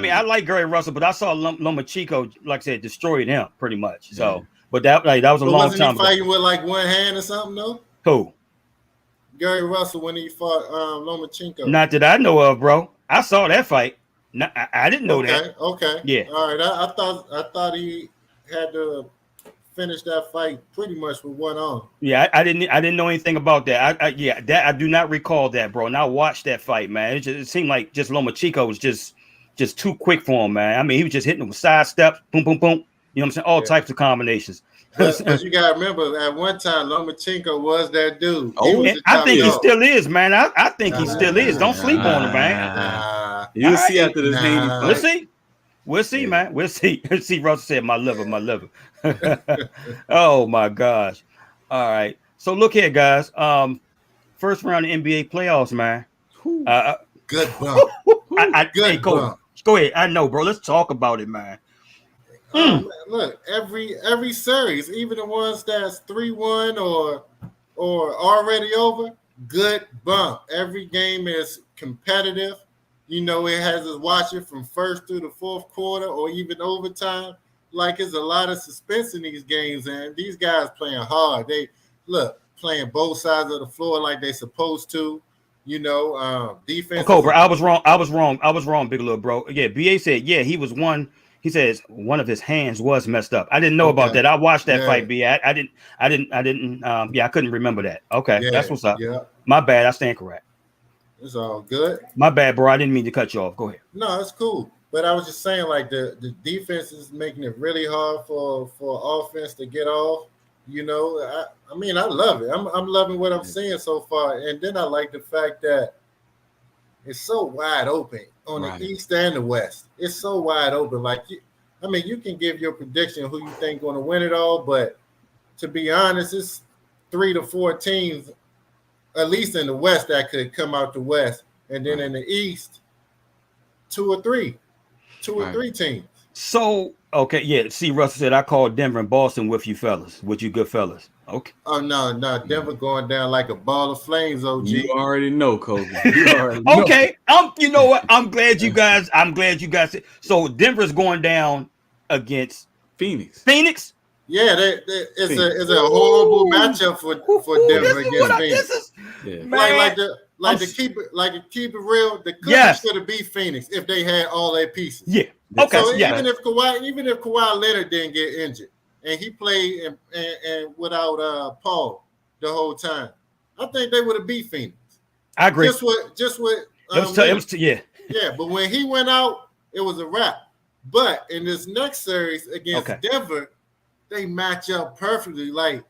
I like Gary Russell, but I saw Lomachenko, like I said, destroyed him pretty much. So, but that was a long time ago. Wasn't he fighting with like one hand or something, though? Who? Gary Russell, when he fought Lomachenko. Not that I know of, bro. I saw that fight. I didn't know that. Okay. Yeah. All right. I thought he had to finished that fight pretty much with one arm. Yeah, I didn't know anything about that. I do not recall that, bro. And I watched that fight, man. It seemed like just Lomachenko was just too quick for him, man. I mean, he was just hitting him with side steps, boom, boom, boom. You know what I'm saying? All types of combinations. But you gotta remember, at one time, Lomachenko was that dude. I think he still is, man. I think he still is. Don't sleep on him, man. You'll see after this Haney fight. We'll see, man. We'll see. See, Russell said, my liver. Oh my gosh. All right. So look here, guys. First round of NBA playoffs, man. Good bump. Good bump. Go ahead. I know, bro. Let's talk about it, man. Look, every series, even the ones that's 3-1 or already over, good bump. Every game is competitive. You know, it has us watching from first through the fourth quarter or even overtime. Like, it's a lot of suspense in these games, and these guys playing hard. They playing both sides of the floor like they supposed to. You know, defense. Cobra, I was wrong, big little bro. Yeah, BA said, yeah, he was one. He says one of his hands was messed up. I didn't know about that. I watched that fight, BA. I didn't. I couldn't remember that. Okay, that's what's up. Yeah. My bad. I stand correct. It's all good. My bad, bro. I didn't mean to cut you off. Go ahead. No, it's cool. But I was just saying, like, the defense is making it really hard for offense to get off. You know, I mean, I love it. I'm loving what I'm seeing so far. And then I like the fact that it's so wide open on the East and the West. It's so wide open. Like, you can give your prediction who you think going to win it all, but to be honest, it's 3 to 4 teams, at least in the West, that could come out the West. And then in the East, 2 or 3 teams. So, okay, yeah. See, Russell said, I called Denver and Boston with you fellas, with you good fellas. Okay. Oh, no. Denver going down like a ball of flames, OG. You already know, Kobe. You already know. Okay. You know what? I'm glad you guys. So Denver's going down against Phoenix. Yeah, it's a horrible matchup for Denver against Phoenix. To keep it real, the Clippers should have beat Phoenix if they had all their pieces. Yeah. Okay. So even if Kawhi Leonard didn't get injured and he played and without Paul the whole time, I think they would have beat Phoenix. I agree. Just with yeah. But when he went out, it was a wrap. But in this next series against Denver, they match up perfectly. Like,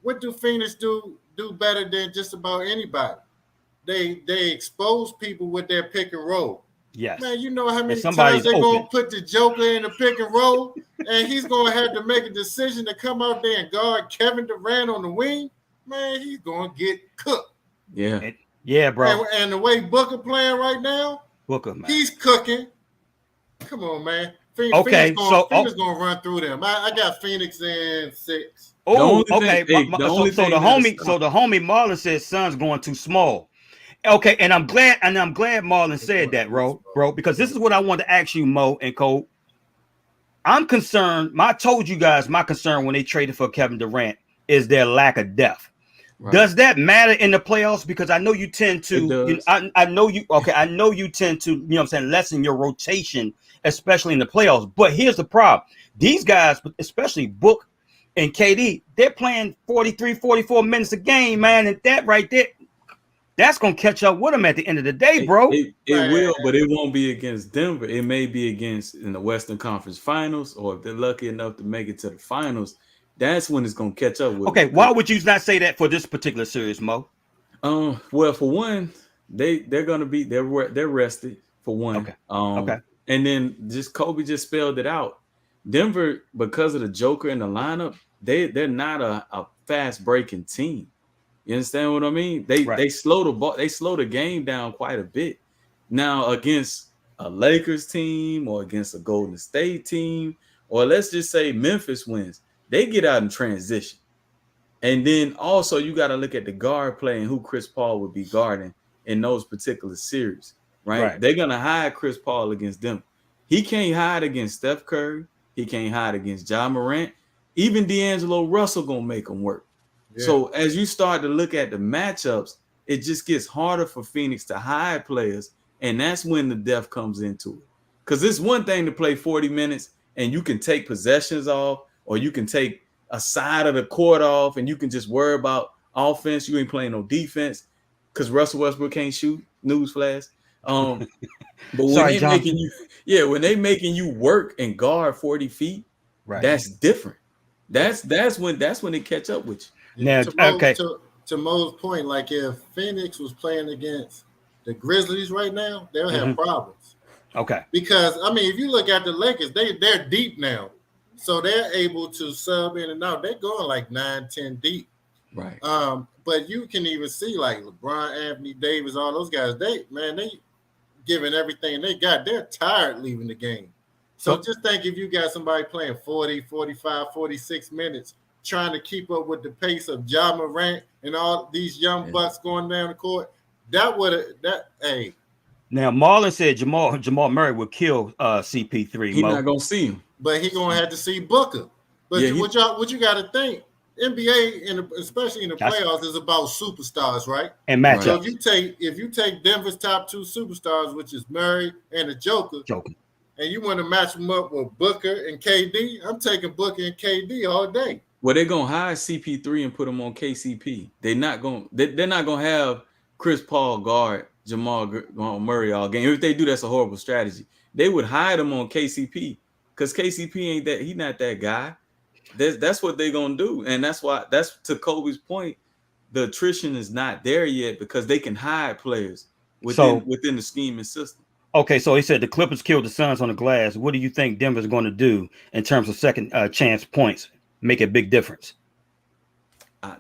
what do Phoenix do better than just about anybody? They expose people with their pick and roll. Yes. Man, you know how many times they're going to put the Joker in the pick and roll, and he's going to have to make a decision to come out there and guard Kevin Durant on the wing? Man, he's going to get cooked. Yeah. Yeah, bro. And the way Booker playing right now, man. He's cooking. Come on, man. Phoenix going to run through them. I got Phoenix in 6. Oh, okay. The homie Marlon says Suns going too small. Okay, and I'm glad Marlon said that, bro, because this is what I want to ask you, Mo and Cole. I'm concerned. I told you guys my concern when they traded for Kevin Durant is their lack of depth. Right. Does that matter in the playoffs? Because I know you tend to. I know you. Okay, I know you tend to. You know what I'm saying, lessen your rotation, especially in the playoffs. But here's the problem: these guys, especially Book and KD, they're playing 43, 44 minutes a game, man, and that right there. That's going to catch up with them at the end of the day, bro. It will, but it won't be against Denver. It may be against in the Western Conference Finals, or if they're lucky enough to make it to the finals, that's when it's going to catch up with them. Okay, why would you not say that for this particular series, Mo? Well, for one, they're going to be they're rested for one. Okay. And then Kobe just spelled it out. Denver, because of the Joker in the lineup, they're not a fast breaking team. You understand what I mean? They slow the ball, they slow the game down quite a bit. Now against a Lakers team or against a Golden State team, or let's just say Memphis wins, they get out in transition. And then also you got to look at the guard play and who Chris Paul would be guarding in those particular series, right? They're gonna hide Chris Paul against them. He can't hide against Steph Curry. He can't hide against Ja Morant. Even D'Angelo Russell gonna make him work. Yeah. So as you start to look at the matchups, it just gets harder for Phoenix to hide players, and that's when the depth comes into it. Because it's one thing to play 40 minutes and you can take possessions off, or you can take a side of the court off, and you can just worry about offense. You ain't playing no defense because Russell Westbrook can't shoot. Newsflash. But when Sorry, they Jonathan. when they making you work and guard 40 feet, Right. that's different. That's when they catch up with you. Now, okay. To Mo's point, like if Phoenix was playing against the Grizzlies right now, they'll have problems. Okay. Because I mean, if you look at the Lakers, they're deep now, so they're able to sub in and out. They're going like 9-10 deep. Right. But you can even see like LeBron, Anthony Davis, all those guys. They giving everything they got. They're tired leaving the game. So just think if you got somebody playing 40, 45, 46 minutes, trying to keep up with the pace of Ja Morant and all these young bucks going down the court, hey. Now Marlon said Jamal Murray will kill CP3. He's not gonna see him, but he's gonna have to see Booker. But what you got to think, NBA and especially in the playoffs is about superstars, right? And matchups. So if you take Denver's top two superstars, which is Murray and the Joker. And you want to match them up with Booker and KD, I'm taking Booker and KD all day. Well, they're gonna hire CP3 and put him on KCP. They're not gonna have Chris Paul guard Jamal Murray all game. If they do, that's a horrible strategy. They would hide him on KCP because KCP ain't that. He's not that guy. That's what they're gonna do, and that's to Kobe's point. The attrition is not there yet because they can hide players within the scheming system. Okay, so he said the Clippers killed the Suns on the glass. What do you think Denver's going to do in terms of second chance points? Make a big difference.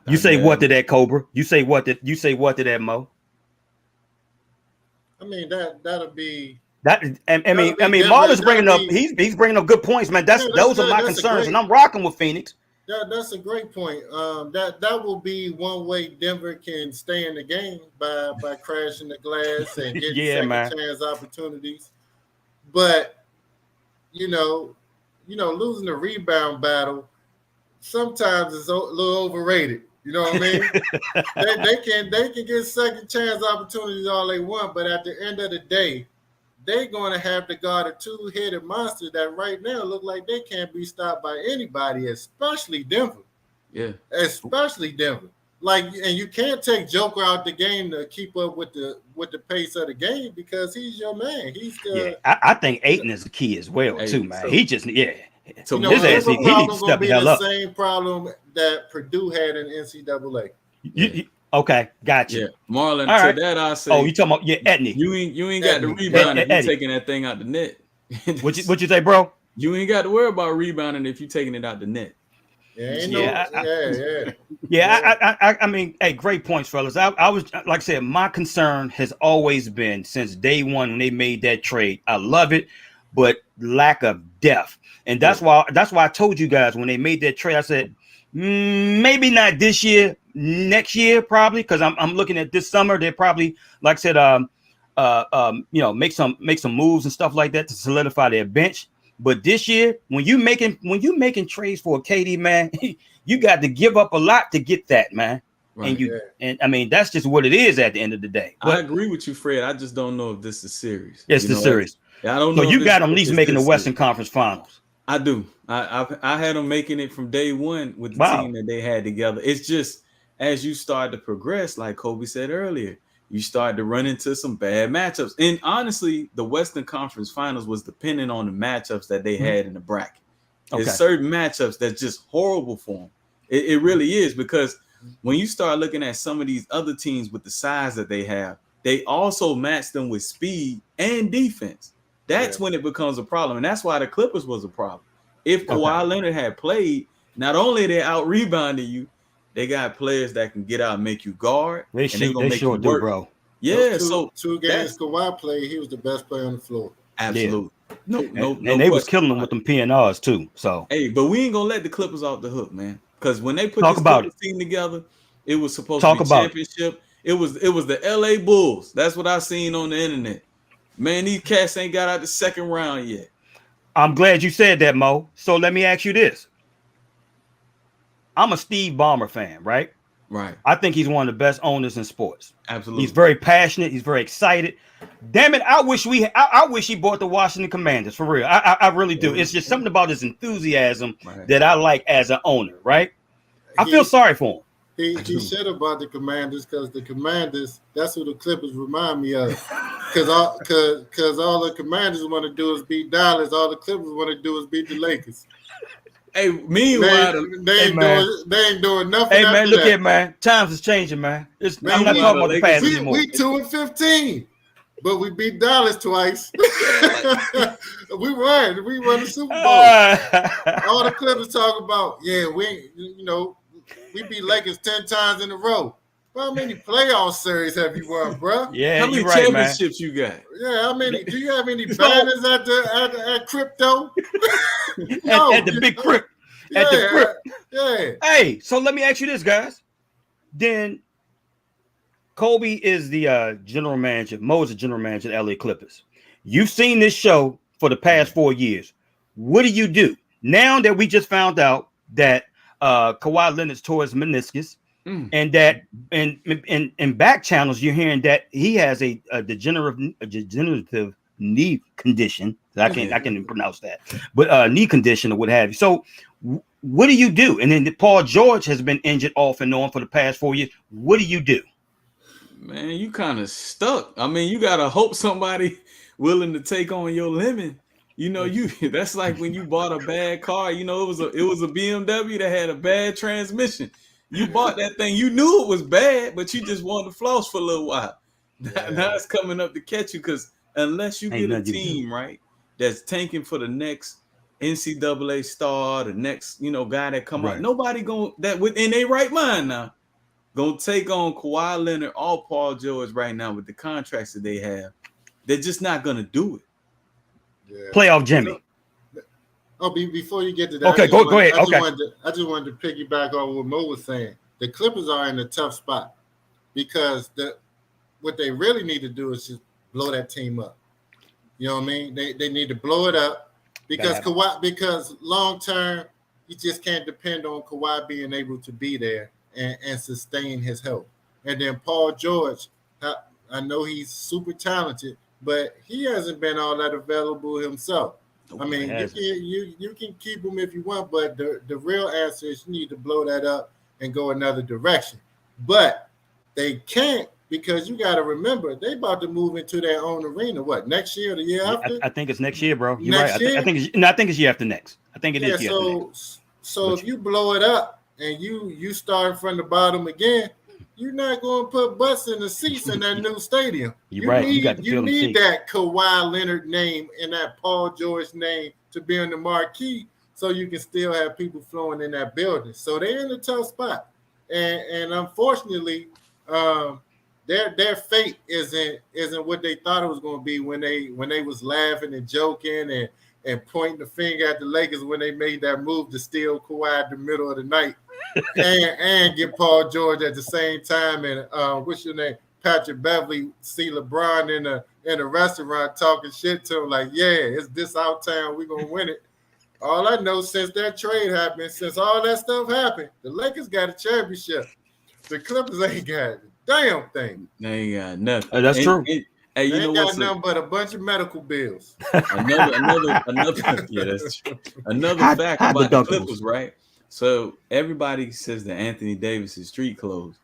You say what to that, Cobra? You say what to that, Mo? I mean that'll be that. I mean, Marlon's bringing up. He's bringing up good points, man. Those are my concerns, and I'm rocking with Phoenix. That's a great point. That will be one way Denver can stay in the game by crashing the glass and getting second chance opportunities. But you know, losing the rebound battle sometimes is a little overrated. You know what I mean? they can get second chance opportunities all they want, but at the end of the day, they're going to have to guard a two-headed monster that right now look like they can't be stopped by anybody, especially Denver. Yeah, especially Denver. Like, and you can't take Joker out the game to keep up with the pace of the game because he's your man. He's I think Ayton is the key as well too, man. He just So his ass, he needs to step the hell up. Same problem that Purdue had in NCAA. Okay, gotcha. Yeah, Marlon. All to that I say. Oh, you talking about Etnick? You ain't got the rebound if you taking that thing out the net. What you say, bro? You ain't got to worry about rebounding if you taking it out the net. I mean, hey, great points, fellas. I was like I said, my concern has always been since day one when they made that trade. I love it, but lack of depth, and that's why I told you guys when they made that trade. I said maybe not this year. Next year, probably, because I'm looking at this summer. They probably, like I said, make some moves and stuff like that to solidify their bench. But this year, when you making trades for a KD, man, you got to give up a lot to get that, man. Right. And I mean that's just what it is at the end of the day. But I agree with you, Fred. I just don't know if this is serious. It's the series. I don't know. So you got them at least making the Western Conference Finals. I do. I had them making it from day one with the team that they had together. It's just as you start to progress, like Kobe said earlier, you start to run into some bad matchups. And honestly, the Western Conference Finals was dependent on the matchups that they had in the bracket. There's certain matchups that's just horrible for them. It really is, because when you start looking at some of these other teams with the size that they have, they also match them with speed and defense. That's when it becomes a problem. And that's why the Clippers was a problem. If Kawhi Leonard had played, not only they out-rebounded you, they got players that can get out and make you guard. They sure do, bro. Yeah, two games Kawhi played, he was the best player on the floor. Absolutely. Yeah. No, and they was killing them with them PNRs too. So but we ain't gonna let the Clippers off the hook, man. Because when they put this Clippers team together, it was supposed to be championship. It was the LA Bulls. That's what I seen on the internet. Man, these cats ain't got out the second round yet. I'm glad you said that, Mo. So let me ask you this. I'm a Steve Ballmer fan, right? Right. I think he's one of the best owners in sports. Absolutely. He's very passionate. He's very excited. Damn it! I wish he bought the Washington Commanders for real. I really do. It's just something about his enthusiasm that I like as an owner. Right? I feel sorry for him. He should have bought the Commanders because the Commanders, that's who the Clippers remind me of. Because all the Commanders want to do is beat Dallas. All the Clippers want to do is beat the Lakers. Hey, meanwhile, they ain't doing nothing. Hey man, look here, man. Times is changing, man. I'm not talking about the past anymore. We 2-15, but we beat Dallas twice. we won the Super Bowl. All the Clippers talk about, we beat Lakers 10 times in a row. Well, how many playoff series have you won, bro? Yeah, how many championships you got? Yeah, how many? Do you have any banners at crypto? No. At the big crypt. At the crypt. Yeah. Hey, so let me ask you this, guys. Then Kobe is the general manager. Mo is the general manager of LA Clippers. You've seen this show for the past 4 years. What do? Now that we just found out that Kawhi Leonard's tore his meniscus, and that in back channels you're hearing that he has a degenerative knee condition. I can't even pronounce that, but knee condition or what have you. So what do you do? And then Paul George has been injured off and on for the past 4 years. What do you do? Man, you kind of stuck. I mean, you gotta hope somebody willing to take on your lemon. That's like when you bought a bad car. It was a BMW that had a bad transmission. You bought that thing, you knew it was bad, but you just wanted to floss for a little while. Now it's coming up to catch you, because unless you get a team right that's tanking for the next NCAA star, the next guy that come up, nobody within their right mind now gonna take on Kawhi Leonard or Paul George right now with the contracts that they have. They're just not gonna do it. Yeah. Playoff Jimmy. Before you get to that, okay, go ahead. I just wanted to piggyback on what Mo was saying. The Clippers are in a tough spot because what they really need to do is just blow that team up. You know what I mean? They need to blow it up because long term you just can't depend on Kawhi being able to be there and sustain his health. And then Paul George, I know he's super talented, but he hasn't been all that available himself. I mean, you can keep him if you want, but the real answer is you need to blow that up and go another direction. But they can't, because you got to remember they about to move into their own arena. What, next year or the year after? I think it's next year, bro. You're next right. Year? I think it's year after next. I think it is year after next. So if you blow it up and you start from the bottom again, you're not going to put butts in the seats in that new stadium. You're right. You need that Kawhi Leonard name and that Paul George name to be on the marquee, so you can still have people flowing in that building. So they're in a tough spot, and unfortunately, their fate isn't what they thought it was going to be when they was laughing and joking and pointing the finger at the Lakers when they made that move to steal Kawhi in the middle of the night. and get Paul George at the same time, and what's your name? Patrick Beverly see LeBron in a restaurant talking shit to him like, yeah, it's this out town, we're gonna win it. All I know, since that trade happened, since all that stuff happened, the Lakers got a championship. The Clippers ain't got a damn thing. They ain't got nothing. That's true. Hey, they ain't got nothing but a bunch of medical bills. Another yeah, that's true. Another fact about the Clippers, right? So everybody says that Anthony Davis is street clothes.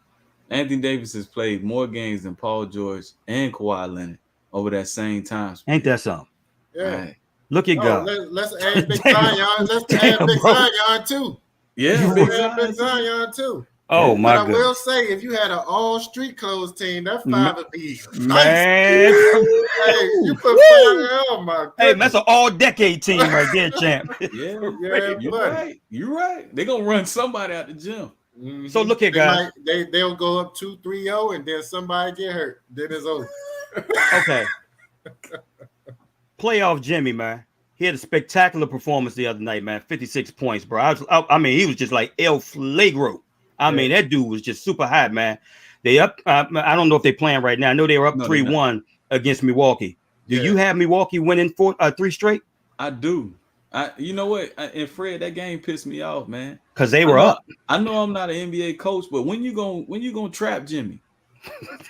Anthony Davis has played more games than Paul George and Kawhi Leonard over that same time span. Ain't that something? Yeah. Right. Look at God. Let's add Big Zion. Let's add Big Zion too. Yeah, Big Zion too. Oh my God! I will say, if you had an all street clothes team, that five would be man. Nice. Hey, you put five. Oh my God! Hey, that's an all-decade team right there, champ. Yeah, you're right. You're right. They're gonna run somebody out the gym. Mm-hmm. So look here, guys. They'll go up 2-3-0, and then somebody get hurt. Then it's over. Okay. Playoff Jimmy, man. He had a spectacular performance the other night, man. 56 points, bro. I mean, he was just like El Flagro. I mean, that dude was just super hot, man. They up. I don't know if they're playing right now. I know they were up 3-1 against Milwaukee. Do you have Milwaukee winning 3 straight? I do. You know what? And Fred, that game pissed me off, man. Because they were up. I know I'm not an NBA coach, but when you gonna trap Jimmy?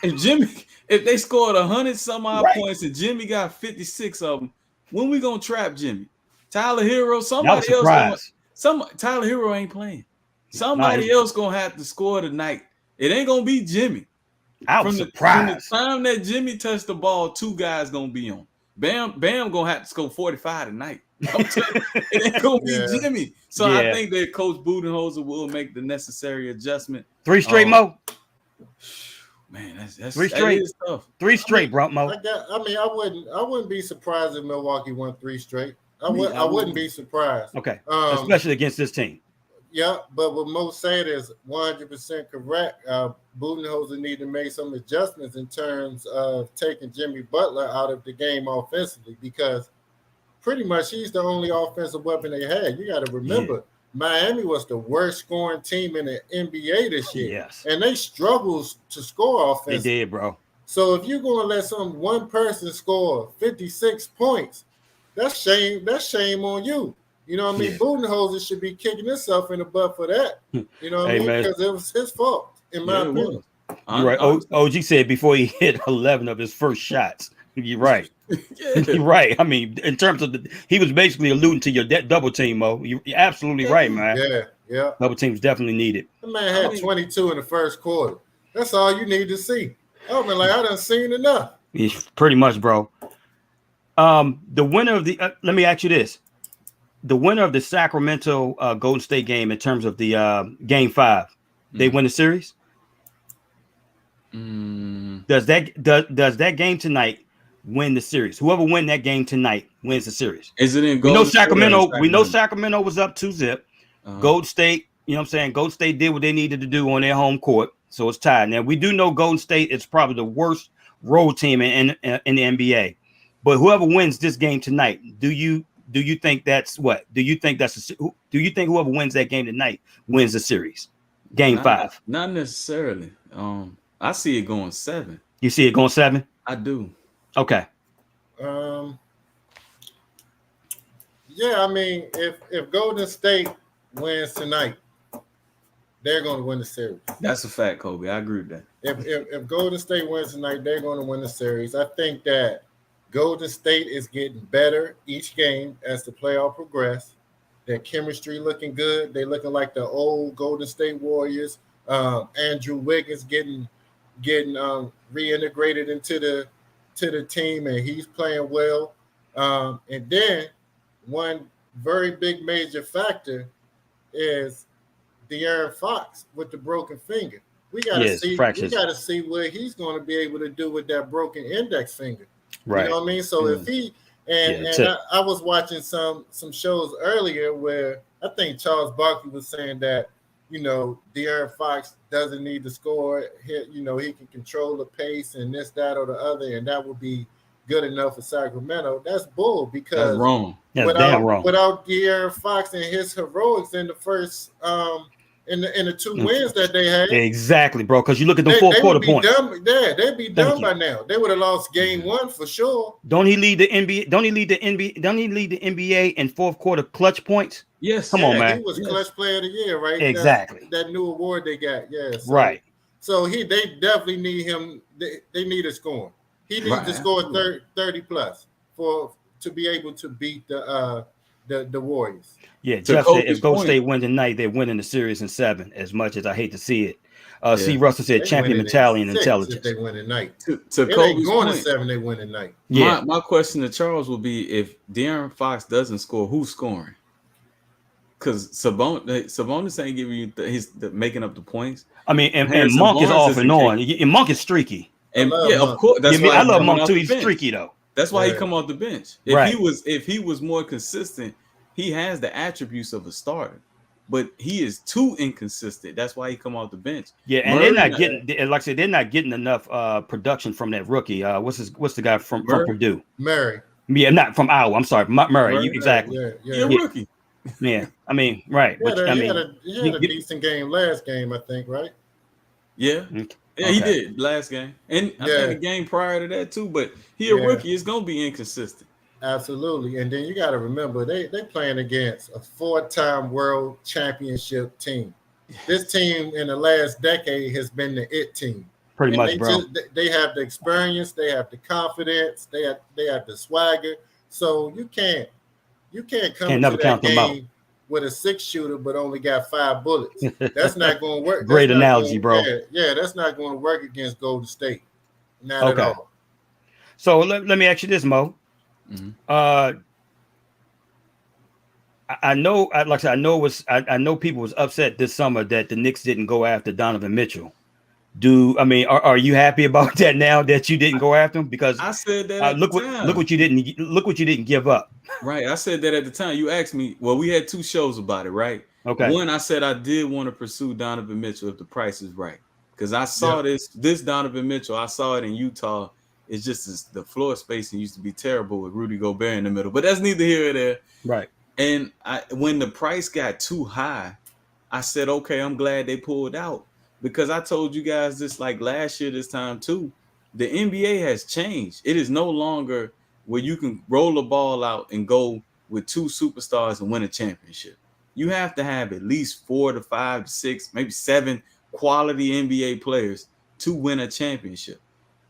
If they scored 100 some odd points and Jimmy got 56 of them, when we gonna trap Jimmy? Tyler Hero, somebody else. Tyler Hero ain't playing. Somebody else gonna have to score tonight. It ain't gonna be Jimmy. I was surprised. From the time that Jimmy touched the ball, 2 guys gonna be on. Bam gonna have to score 45 tonight. It ain't gonna be Jimmy. So I think that Coach Budenholzer will make the necessary adjustment. 3 straight, Mo. Man, that's 3 straight. That is tough. 3 straight, bro, Mo. I wouldn't be surprised if Milwaukee won 3 straight. I wouldn't be surprised. Okay, especially against this team. Yeah, but what Mo said is 100% correct. Budenholzer need to make some adjustments in terms of taking Jimmy Butler out of the game offensively, because pretty much he's the only offensive weapon they had. You got to remember, Miami was the worst scoring team in the NBA this year. Yes. And they struggled to score offensively. They did, bro. So if you're going to let one person score 56 points, that's shame on you. You know what I mean? Budenholzer should be kicking himself in the butt for that. You know what I mean? Because it was his fault, in my opinion. You're right. OG said before he hit 11 of his first shots. You're right. You're right. I mean, in terms of he was basically alluding to your double team, Mo. You're absolutely right, man. Yeah. Double teams definitely needed. The man had 22 in the first quarter. That's all you need to see. I mean, I done seen enough. Pretty much, bro. The winner of the let me ask you this. The winner of the Sacramento Golden State game in terms of the game 5, they win the series? Does that game tonight win the series? Whoever win that game tonight wins the series. Is it in Golden State? We know Sacramento was up 2-0. Golden State, you know what I'm saying? Golden State did what they needed to do on their home court. So it's tied. Now we do know Golden State is probably the worst road team in the NBA. But whoever wins this game tonight, do you think that's what? Do you think whoever wins that game tonight wins the series? Game 5. Not necessarily. I see it going 7. You see it going 7? I do. Okay. Yeah, I mean, if Golden State wins tonight, they're going to win the series. That's a fact, Kobe. I agree with that. If Golden State wins tonight, they're going to win the series. I think that Golden State is getting better each game as the playoff progress. Their chemistry looking good. They're looking like the old Golden State Warriors. Andrew Wiggins getting reintegrated into the team, and he's playing well. And then one very big major factor is De'Aaron Fox with the broken finger. We got to see what he's going to be able to do with that broken index finger. Right. You know what I mean? So if he I was watching some shows earlier where I think Charles Barkley was saying that, you know, De'Aaron Fox doesn't need to score. He can control the pace and this, that, or the other, and that would be good enough for Sacramento. That's bull, because that's wrong. Damn wrong. Without De'Aaron Fox and his heroics in the first in the 2 wins that they had. Exactly, bro. Because you look at the fourth quarter points. They'd be done by now. They would have lost game 1 for sure. Don't he lead the NBA? Don't he lead the NBA in fourth quarter clutch points? Yes. Come on, man. He was clutch player of the year, right? Exactly. That new award they got. Yes. Yeah, right. So they definitely need him. They need a score. He needs to score 30 plus to be able to beat the Warriors. Yeah, Jeff said if Golden State win tonight, they're winning the series in 7. As much as I hate to see it, C. Russell said champion mentality and intelligence. If they win tonight, to Kobe's going to 7. They win tonight. Yeah. My question to Charles will be: if De'Aaron Fox doesn't score, who's scoring? Because Sabonis ain't giving you he's making up the points. I mean, and Monk is off and on. And Monk is streaky. And of course, that's why I love Monk too. He's streaky though. That's why he come off the bench. If he was more consistent, he has the attributes of a starter, but he is too inconsistent. That's why he come off the bench. Yeah, and they're not getting, like I said, they're not getting enough production from that rookie. What's the guy from Purdue? Murray. Yeah, not from Iowa. I'm sorry, Murray. Exactly. Yeah, rookie. Yeah, I mean, right. He had a decent game last game, I think, right? Yeah. Okay. Yeah, he did last game. And I think the game prior to that too, but he a rookie. It's gonna be inconsistent. Absolutely. And then you got to remember they playing against a 4-time world championship team. This team in the last decade has been the it team. Pretty And much, bro. they have the experience, they have the confidence, they have the swagger. So you can't come Can't into never that count them out. game with a 6-shooter but only got 5 bullets. That's not going to work. Great That's not analogy, bro. Yeah, that's not going to work against Golden State. Not at Okay. all. So let me ask you this, Mo. Mhm. I know, like I said, I know people was upset this summer that the Knicks didn't go after Donovan Mitchell. Are you happy about that now that you didn't go after him? Because I said that at look the time. what you didn't give up. Right. I said that at the time. You asked me. Well, we had 2 shows about it, right? Okay. One, I said I did want to pursue Donovan Mitchell if the price is right, because I saw this Donovan Mitchell. I saw it in Utah. It's just the floor spacing used to be terrible with Rudy Gobert in the middle, but that's neither here or there. Right. And when the price got too high, I said, okay, I'm glad they pulled out, because I told you guys this like last year, this time too. The NBA has changed. It is no longer where you can roll the ball out and go with 2 superstars and win a championship. You have to have at least 4 to 5 to 6, maybe 7 quality NBA players to win a championship.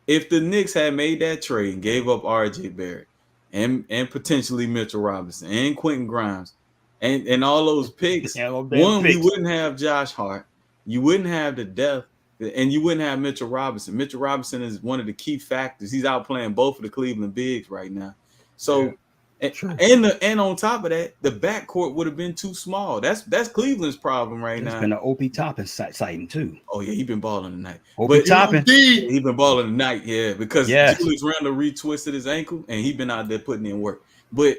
If the Knicks had made that trade and gave up RJ Barrett and potentially Mitchell Robinson and Quentin Grimes and all those picks, one, we wouldn't have Josh Hart, you wouldn't have the depth, and you wouldn't have Mitchell Robinson. Mitchell Robinson is one of the key factors. He's outplaying both of the Cleveland bigs right now. So, and on top of that, the backcourt would have been too small. That's Cleveland's problem right now. It's been an OP Toppin sighting too. Oh yeah, he been balling tonight. OP Toppin, he been balling tonight, yeah, because yes. Julius Randle retwisted his ankle and he been out there putting in work. But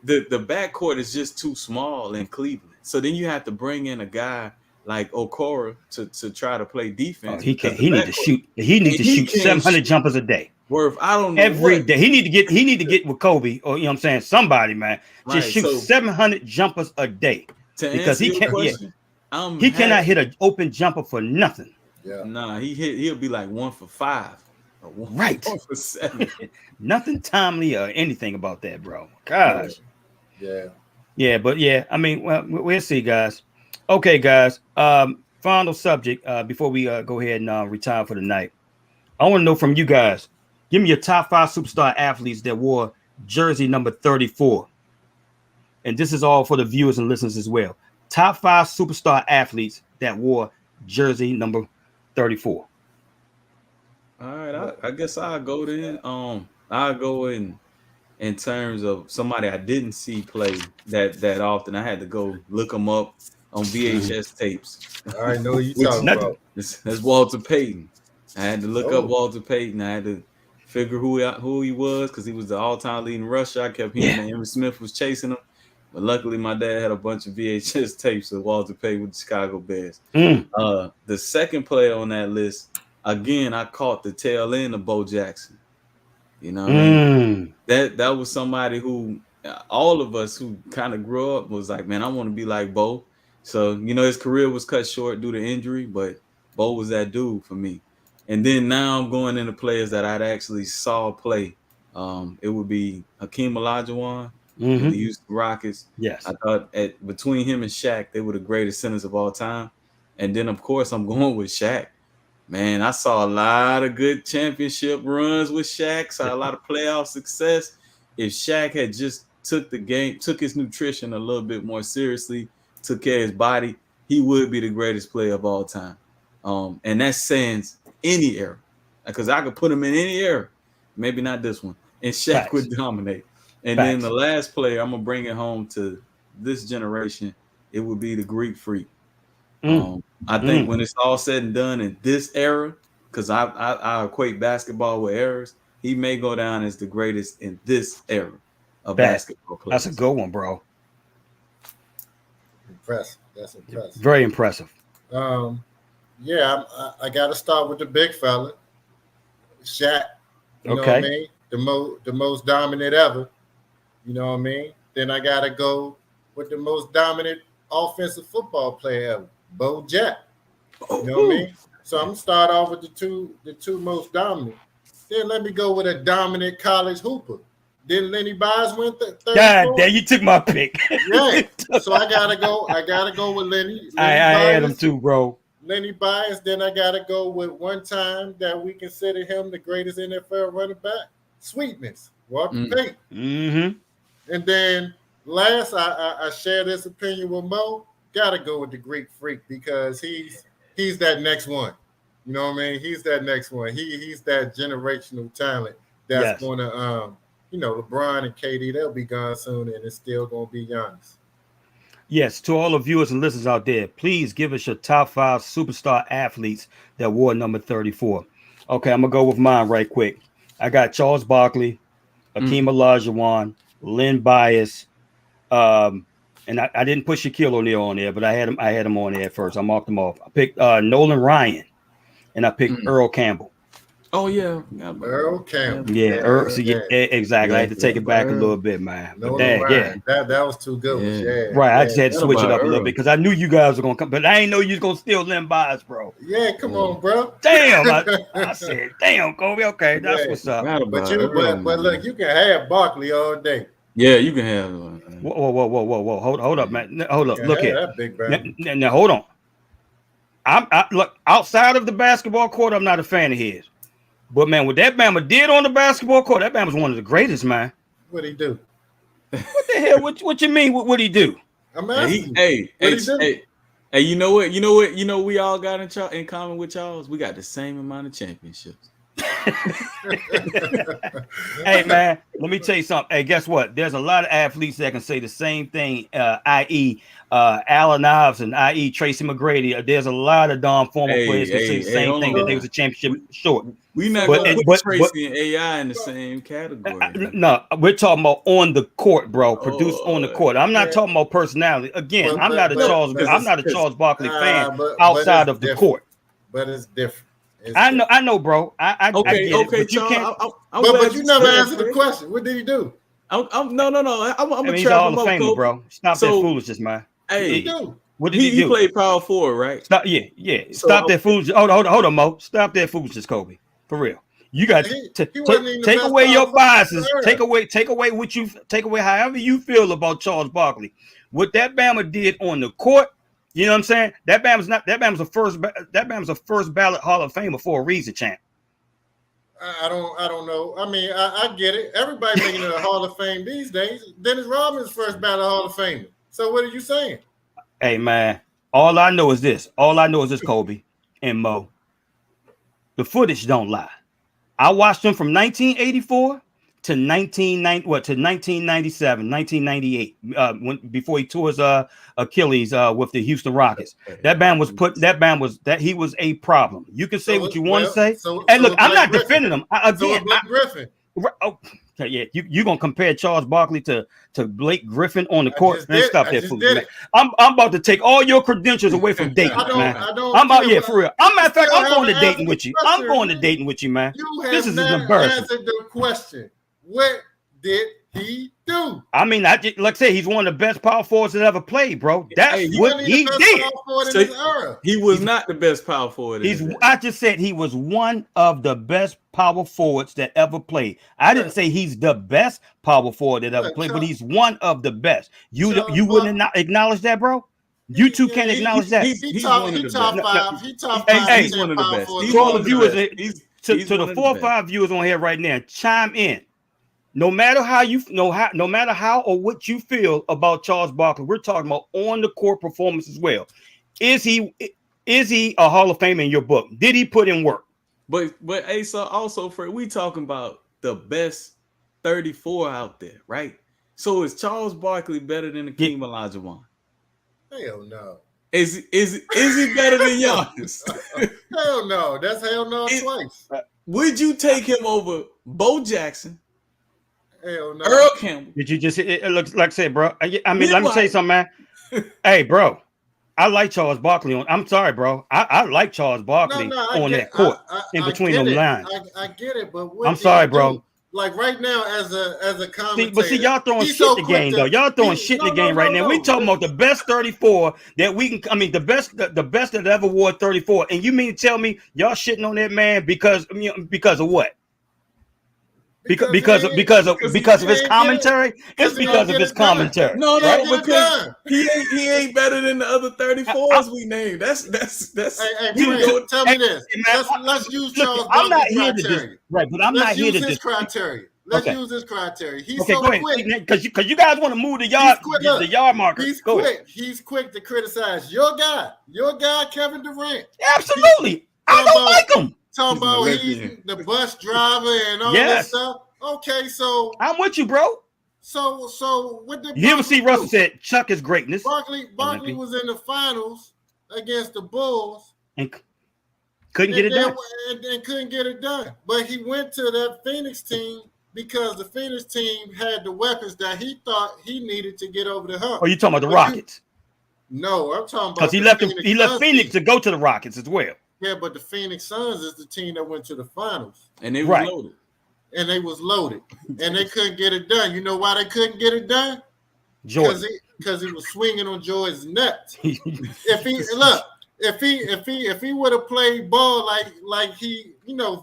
the backcourt is just too small in Cleveland. So then you have to bring in a guy like Okoro to try to play defense. He need to shoot 700 jumpers a day. I don't know every day. He need to get with Kobe, or you know what I'm saying, somebody, man. Just shoot 700 jumpers a day. Because he can't. He cannot hit an open jumper for nothing. Yeah. Nah, he'll be like 1 for 5. Right. 1 for 7. Nothing timely or anything about that, bro. Gosh. Yeah. Yeah, but yeah, I mean, well, we'll see, guys. Okay, guys. Final subject before we go ahead and retire for the night. I want to know from you guys. Give me your top 5 superstar athletes that wore jersey number 34. And this is all for the viewers and listeners as well. Top 5 superstar athletes that wore jersey number 34. All right, I guess I'll go then. I'll go in terms of somebody I didn't see play that often. I had to go look them up on VHS tapes. I know you talking about. That's Walter Payton. I had to look up Walter Payton. I had to figure who he was, because he was the all-time leading rusher. I kept hearing that Emmitt Smith was chasing him, but luckily my dad had a bunch of VHS tapes of Walter Payton with the Chicago Bears. The second player on that list, again, I caught the tail end of Bo Jackson. You know what I mean? That was somebody who all of us who kind of grew up was like, man, I want to be like Bo. So, you know, his career was cut short due to injury, but Bo was that dude for me. And then now I'm going into players that I'd actually saw play. It would be Hakeem Olajuwon, the Houston Rockets. Yes. I thought between him and Shaq, they were the greatest centers of all time. And then, of course, I'm going with Shaq. Man, I saw a lot of good championship runs with Shaq, saw a lot of playoff success. If Shaq had just took his nutrition a little bit more seriously, took care of his body, he would be the greatest player of all time. And that sans any era, because I could put him in any era, maybe not this one, and Shaq would dominate. And then the last player, I'm gonna bring it home to this generation. It would be the Greek Freak. I think when it's all said and done in this era, because I equate basketball with eras, he may go down as the greatest in this era of basketball players. That's a good one, bro. Impressive. That's impressive. Very impressive. Yeah, I got to start with the big fella, Shaq. You know what I mean? The most dominant ever. You know what I mean? Then I got to go with the most dominant offensive football player ever, Bo Jack. You know what I mean? So I'm gonna start off with the two most dominant. Then let me go with a dominant college hooper, Didn't Lenny Byers win 34? God damn, you took my pick. Yeah. So I gotta go with Lenny. I had him too, bro. Lenny Byers. Then I gotta go with one time that we consider him the greatest NFL running back. Sweetness, Walter Payton. Mm-hmm. And then last, I share this opinion with Mo. Gotta go with the Greek Freak because he's that next one. You know what I mean? He's that next one. He's that generational talent that's going to, LeBron and KD, they'll be gone soon, and it's still going to be Giannis. Yes, to all the viewers and listeners out there, please give us your top 5 superstar athletes that wore number 34. Okay, I'm going to go with mine right quick. I got Charles Barkley, Akeem Olajuwon, Len Bias, and I didn't put Shaquille O'Neal on there, but I had him on there first. I marked them off. I picked Nolan Ryan, and I picked Earl Campbell. Oh yeah, Earl Campbell. Yeah, Earl. So exactly. I had to take it back a little bit, man. But that was too good. Yeah. Right. I just had to switch it up a little bit because I knew you guys were gonna come, but I ain't know you was gonna steal Len Bias, bro. Yeah, come on, bro. Damn. I said, damn, Kobe. Okay, that's what's up. But look, you can have Barkley all day. Yeah, you can have one. Whoa. Hold up, man. Hold up. Look here. Now, hold on. I look outside of the basketball court. I'm not a fan of his. But man, what that Bama did on the basketball court, that Bama was one of the greatest, man. What'd he do? What the hell? What you mean? What'd he do? I'm asking. Hey, you know what? We all got in common with Charles. We got the same amount of championships. Hey man, let me tell you something. Hey, guess what? There's a lot of athletes that can say the same thing, i.e. Allen Iverson, i.e. Tracy McGrady. There's a lot of darn former players that say the same thing, that they was a championship short. We not gonna put Tracy and AI in the same category. No, we're talking about on the court, bro. Produced on the court. I'm not talking about personality. Again, I'm not a Charles Barkley fan outside of the court. But it's different. I know, bro. I get it, but you can't. But you never answered the question. What did he do? No. I'm gonna he's a Hall of Famer, bro. Stop that foolishness, man. Hey, what did he do? He played power forward, right? Stop that foolishness. Hold on, Mo. Stop that foolishness, Kobe. For real. You got to take away your biases. Take away however you feel about Charles Barkley. What that Bama did on the court. You know what I'm saying? That Bama's a first ballot Hall of Famer for a reason, champ. I don't know. I mean, I get it. Everybody making it a Hall of Fame these days. Dennis Rodman's first ballot Hall of Famer. So what are you saying? Hey man, all I know is this, Kobe and Mo. The footage don't lie. I watched him from 1984 to 1997, 1998, before he tore his Achilles with the Houston Rockets. He was a problem. You can say what you want to say. And look, I'm not defending him. Griffin. You're gonna compare Charles Barkley to Blake Griffin on the court? Man, stop that fool. I'm about to take all your credentials away from Dayton, man. For real. Matter of fact, I'm going to Dayton with you. I'm going to Dayton with you, man. This is embarrassing. Answered the question. What did he do? I mean, like I said, he's one of the best power forwards that ever played, bro. That's what he did. He was not the best power forward. I just said he was one of the best power forwards that ever played. I didn't say he's the best power forward that ever played, but he's one of the best. You wouldn't acknowledge that, bro? You two can't acknowledge that. He's top five. He's top five. Hey, he's one of the best. To all the viewers, to the 4 or 5 viewers on here right now, chime in. No matter how or what you feel about Charles Barkley, we're talking about on the court performance as well. Is he a Hall of Famer in your book? Did he put in work? But hey, so also for we talking about the best 34 out there, right? So is Charles Barkley better than Akeem Olajuwon? Hell no. Is he better than Giannis? Hell no. That's hell no twice. Would you take him over Bo Jackson? Hell no. Earl Campbell. Did you just? It looks like I said, bro. I mean, let me tell you something, man. Hey, bro. I like Charles Barkley I'm sorry, bro. I like Charles Barkley on that court in between them lines. I get it, but I'm sorry, bro. Like right now, as a commentator, but see, y'all throwing shit in the game, though. Y'all throwing shit in the game right now. We talking about the best 34 that we can. I mean, the best that ever wore 34. And you mean to tell me y'all shitting on that man because of what? Because of his commentary. It's because of his commentary. No, right? Because he ain't better than the other 34s we named. That's. Hey, Fred, tell me this. Let's use Charles Barkley's criteria. Right, but I'm not here to use criteria. Let's use his criteria. He's okay, so go ahead. quick. Because you guys want to move the yard marker. He's quick. He's quick to criticize your guy, Kevin Durant. Absolutely. I don't like him. Talking about he's the bus driver and all that stuff. Okay, so I'm with you, bro. So what did you ever see Russell said Chuck is greatness? Barkley was in the finals against the Bulls and couldn't get it done. And couldn't get it done. But he went to that Phoenix team because the Phoenix team had the weapons that he thought he needed to get over the hump. Oh, you talking about the Rockets? No, I'm talking about because he left Phoenix to go to the Rockets as well. Yeah, but the Phoenix Suns is the team that went to the finals. And they were loaded. And they was loaded. And they couldn't get it done. You know why they couldn't get it done? Jordan. Because he was swinging on Jordan's nuts. If he would have played ball like he,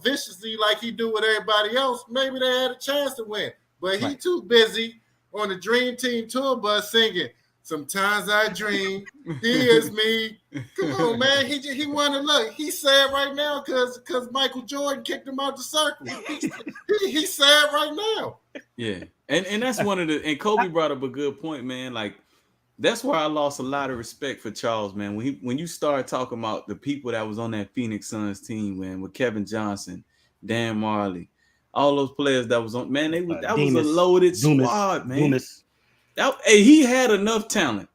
viciously like he do with everybody else, maybe they had a chance to win. But he too busy on the Dream Team tour bus singing, "Sometimes I dream, here's me." Come on, man. He wanted to look. He's sad right now because Michael Jordan kicked him out the circle. He's sad right now. Yeah. And that's one of the, and Kobe brought up a good point, man. Like, that's where I lost a lot of respect for Charles, man. When you start talking about the people that was on that Phoenix Suns team, man, with Kevin Johnson, Dan Marley, all those players that was on, man, that was a loaded squad, man. He had enough talent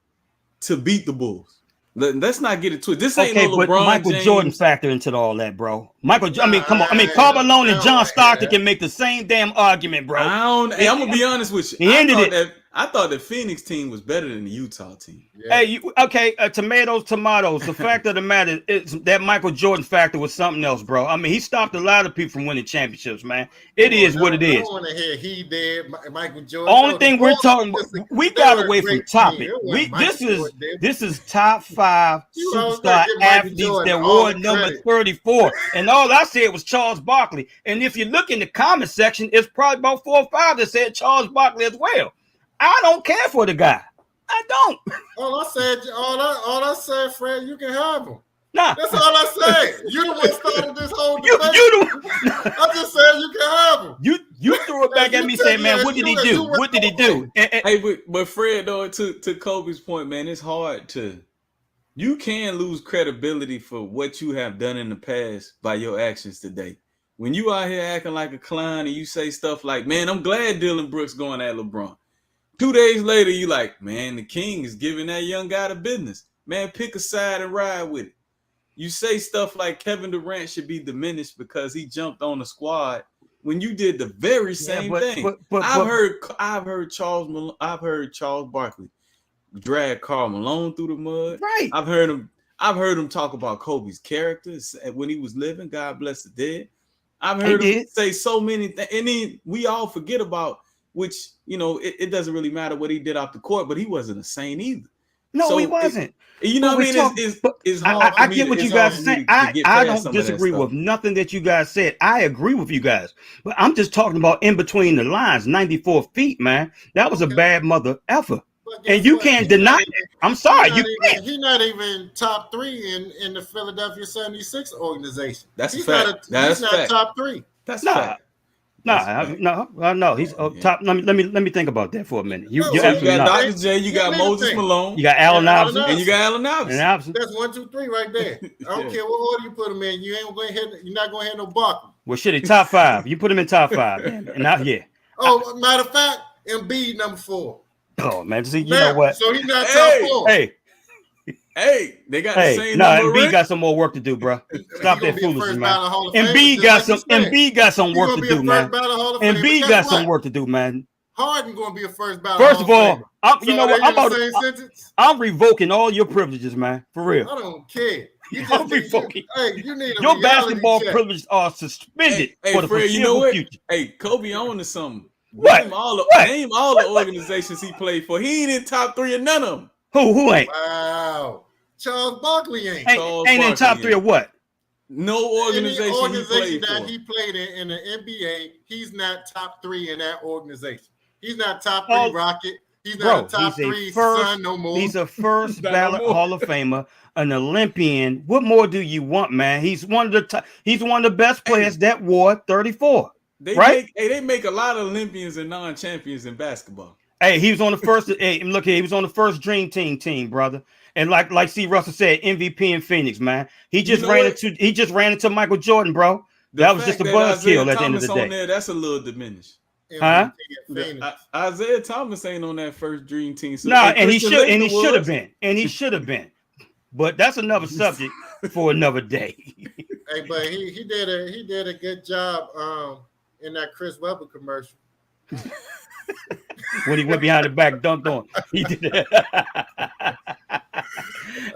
to beat the Bulls. Let's not get it twisted. This ain't no LeBron but Michael James. Jordan factor into all that, bro. Come on. Karl Malone and John Stockton can make the same damn argument, bro. I'm gonna be honest with you. I thought the Phoenix team was better than the Utah team. Yeah. Hey, tomatoes. The fact of the matter is that Michael Jordan factor was something else, bro. I mean, he stopped a lot of people from winning championships, man. It is what it is. I want to hear he did, Michael Jordan. Only thing we're talking about, we got away from topic. This is top 5 superstar athletes that wore number 34, and all I said was Charles Barkley. And if you look in the comment section, it's probably about 4 or 5 that said Charles Barkley as well. I don't care for the guy. I don't. All I said, Fred, you can have him. Nah. That's all I said. You the one started this whole debate. I just said you can have him. You threw it back at me saying, man, what did he do? What did he do? Hey, but Fred, though, to Kobe's point, man, it's hard to. You can lose credibility for what you have done in the past by your actions today. When you out here acting like a clown and you say stuff like, man, I'm glad Dylan Brooks going at LeBron. 2 days later, you like, man, the king is giving that young guy the business. Man, pick a side and ride with it. You say stuff like Kevin Durant should be diminished because he jumped on the squad when you did the very same thing. I've heard Charles Barkley drag Karl Malone through the mud. Right. I've heard him talk about Kobe's characters when he was living. God bless the dead. I've heard him say so many things, and then we all forget about. Which, it doesn't really matter what he did off the court, but he wasn't a saint either. No, he wasn't. It's hard. I get what you guys are saying. I don't disagree with nothing that you guys said. I agree with you guys. But I'm just talking about in between the lines, 94 feet, man. That was a bad mother effer. And you can't deny it. I'm sorry. He's not even top 3 in the Philadelphia 76 organization. That's a fact. He's not top 3. That's a fact. No. He's top. Let me think about that for a minute. You got Dr. J, you got Moses Malone, you got Allen Iverson, and you got Allen Iverson. That's 1, 2, 3 right there. I don't care what order you put him in. You're not going to hit no Barkley. Well, shit, he top 5. You put him in top 5, man. And now, yeah. Oh, matter of fact, Embiid number 4. Oh man, see, you know what? So he's not top 4. Hey, they got the same number. Embiid got some more work to do, bro. Stop that foolishness, man. Embiid got some work to do, man. Embiid got some work to do, man. Harden going to be a first ballot. First of all, you know what? I'm revoking all your privileges, man. For real. I don't care. I'm revoking. You need your basketball privileges are suspended for the foreseeable future. Hey, Kobe on to something. What? Name all the organizations he played for. He ain't in top 3 of none of them. Who ain't? Wow. Charles Barkley ain't in top 3 of what? No organization, he played in the NBA, he's not top 3 in that organization. He's not top 3 Rocket. He's not a top 3 Sun no more. He's a first ballot Hall of Famer, an Olympian. What more do you want, man? He's one of the he's one of the best players that wore 34. They make a lot of Olympians and non-champions in basketball. Hey, he was on the first. Hey, look here, he was on the first Dream Team, brother. And like C. Russell said, MVP in Phoenix, man. He just ran into Michael Jordan, bro. That was just a buzzkill at the end of the day. There, that's a little diminished. Huh? Isaiah Thomas ain't on that first Dream Team. So and he should have been. But that's another subject for another day. Hey, but he did a good job in that Chris Webber commercial. When he went behind the back, dunked on. He did that.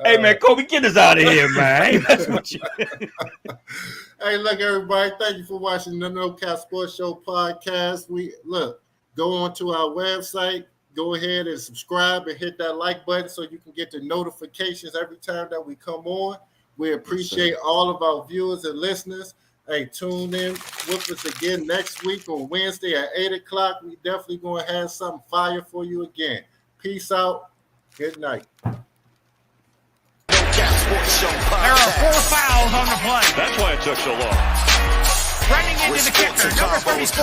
Hey man, Kobe, get us out of here, man. Hey, look, everybody, thank you for watching the No Cap Sports Show podcast. Go on to our website, go ahead and subscribe and hit that like button so you can get the notifications every time that we come on. We appreciate all of our viewers and listeners. Hey, tune in with us again next week on Wednesday at 8 o'clock. We definitely going to have something fire for you again. Peace out. Good night. There are 4 fouls on the play. That's why it took so long. Running into the kicker, number 34.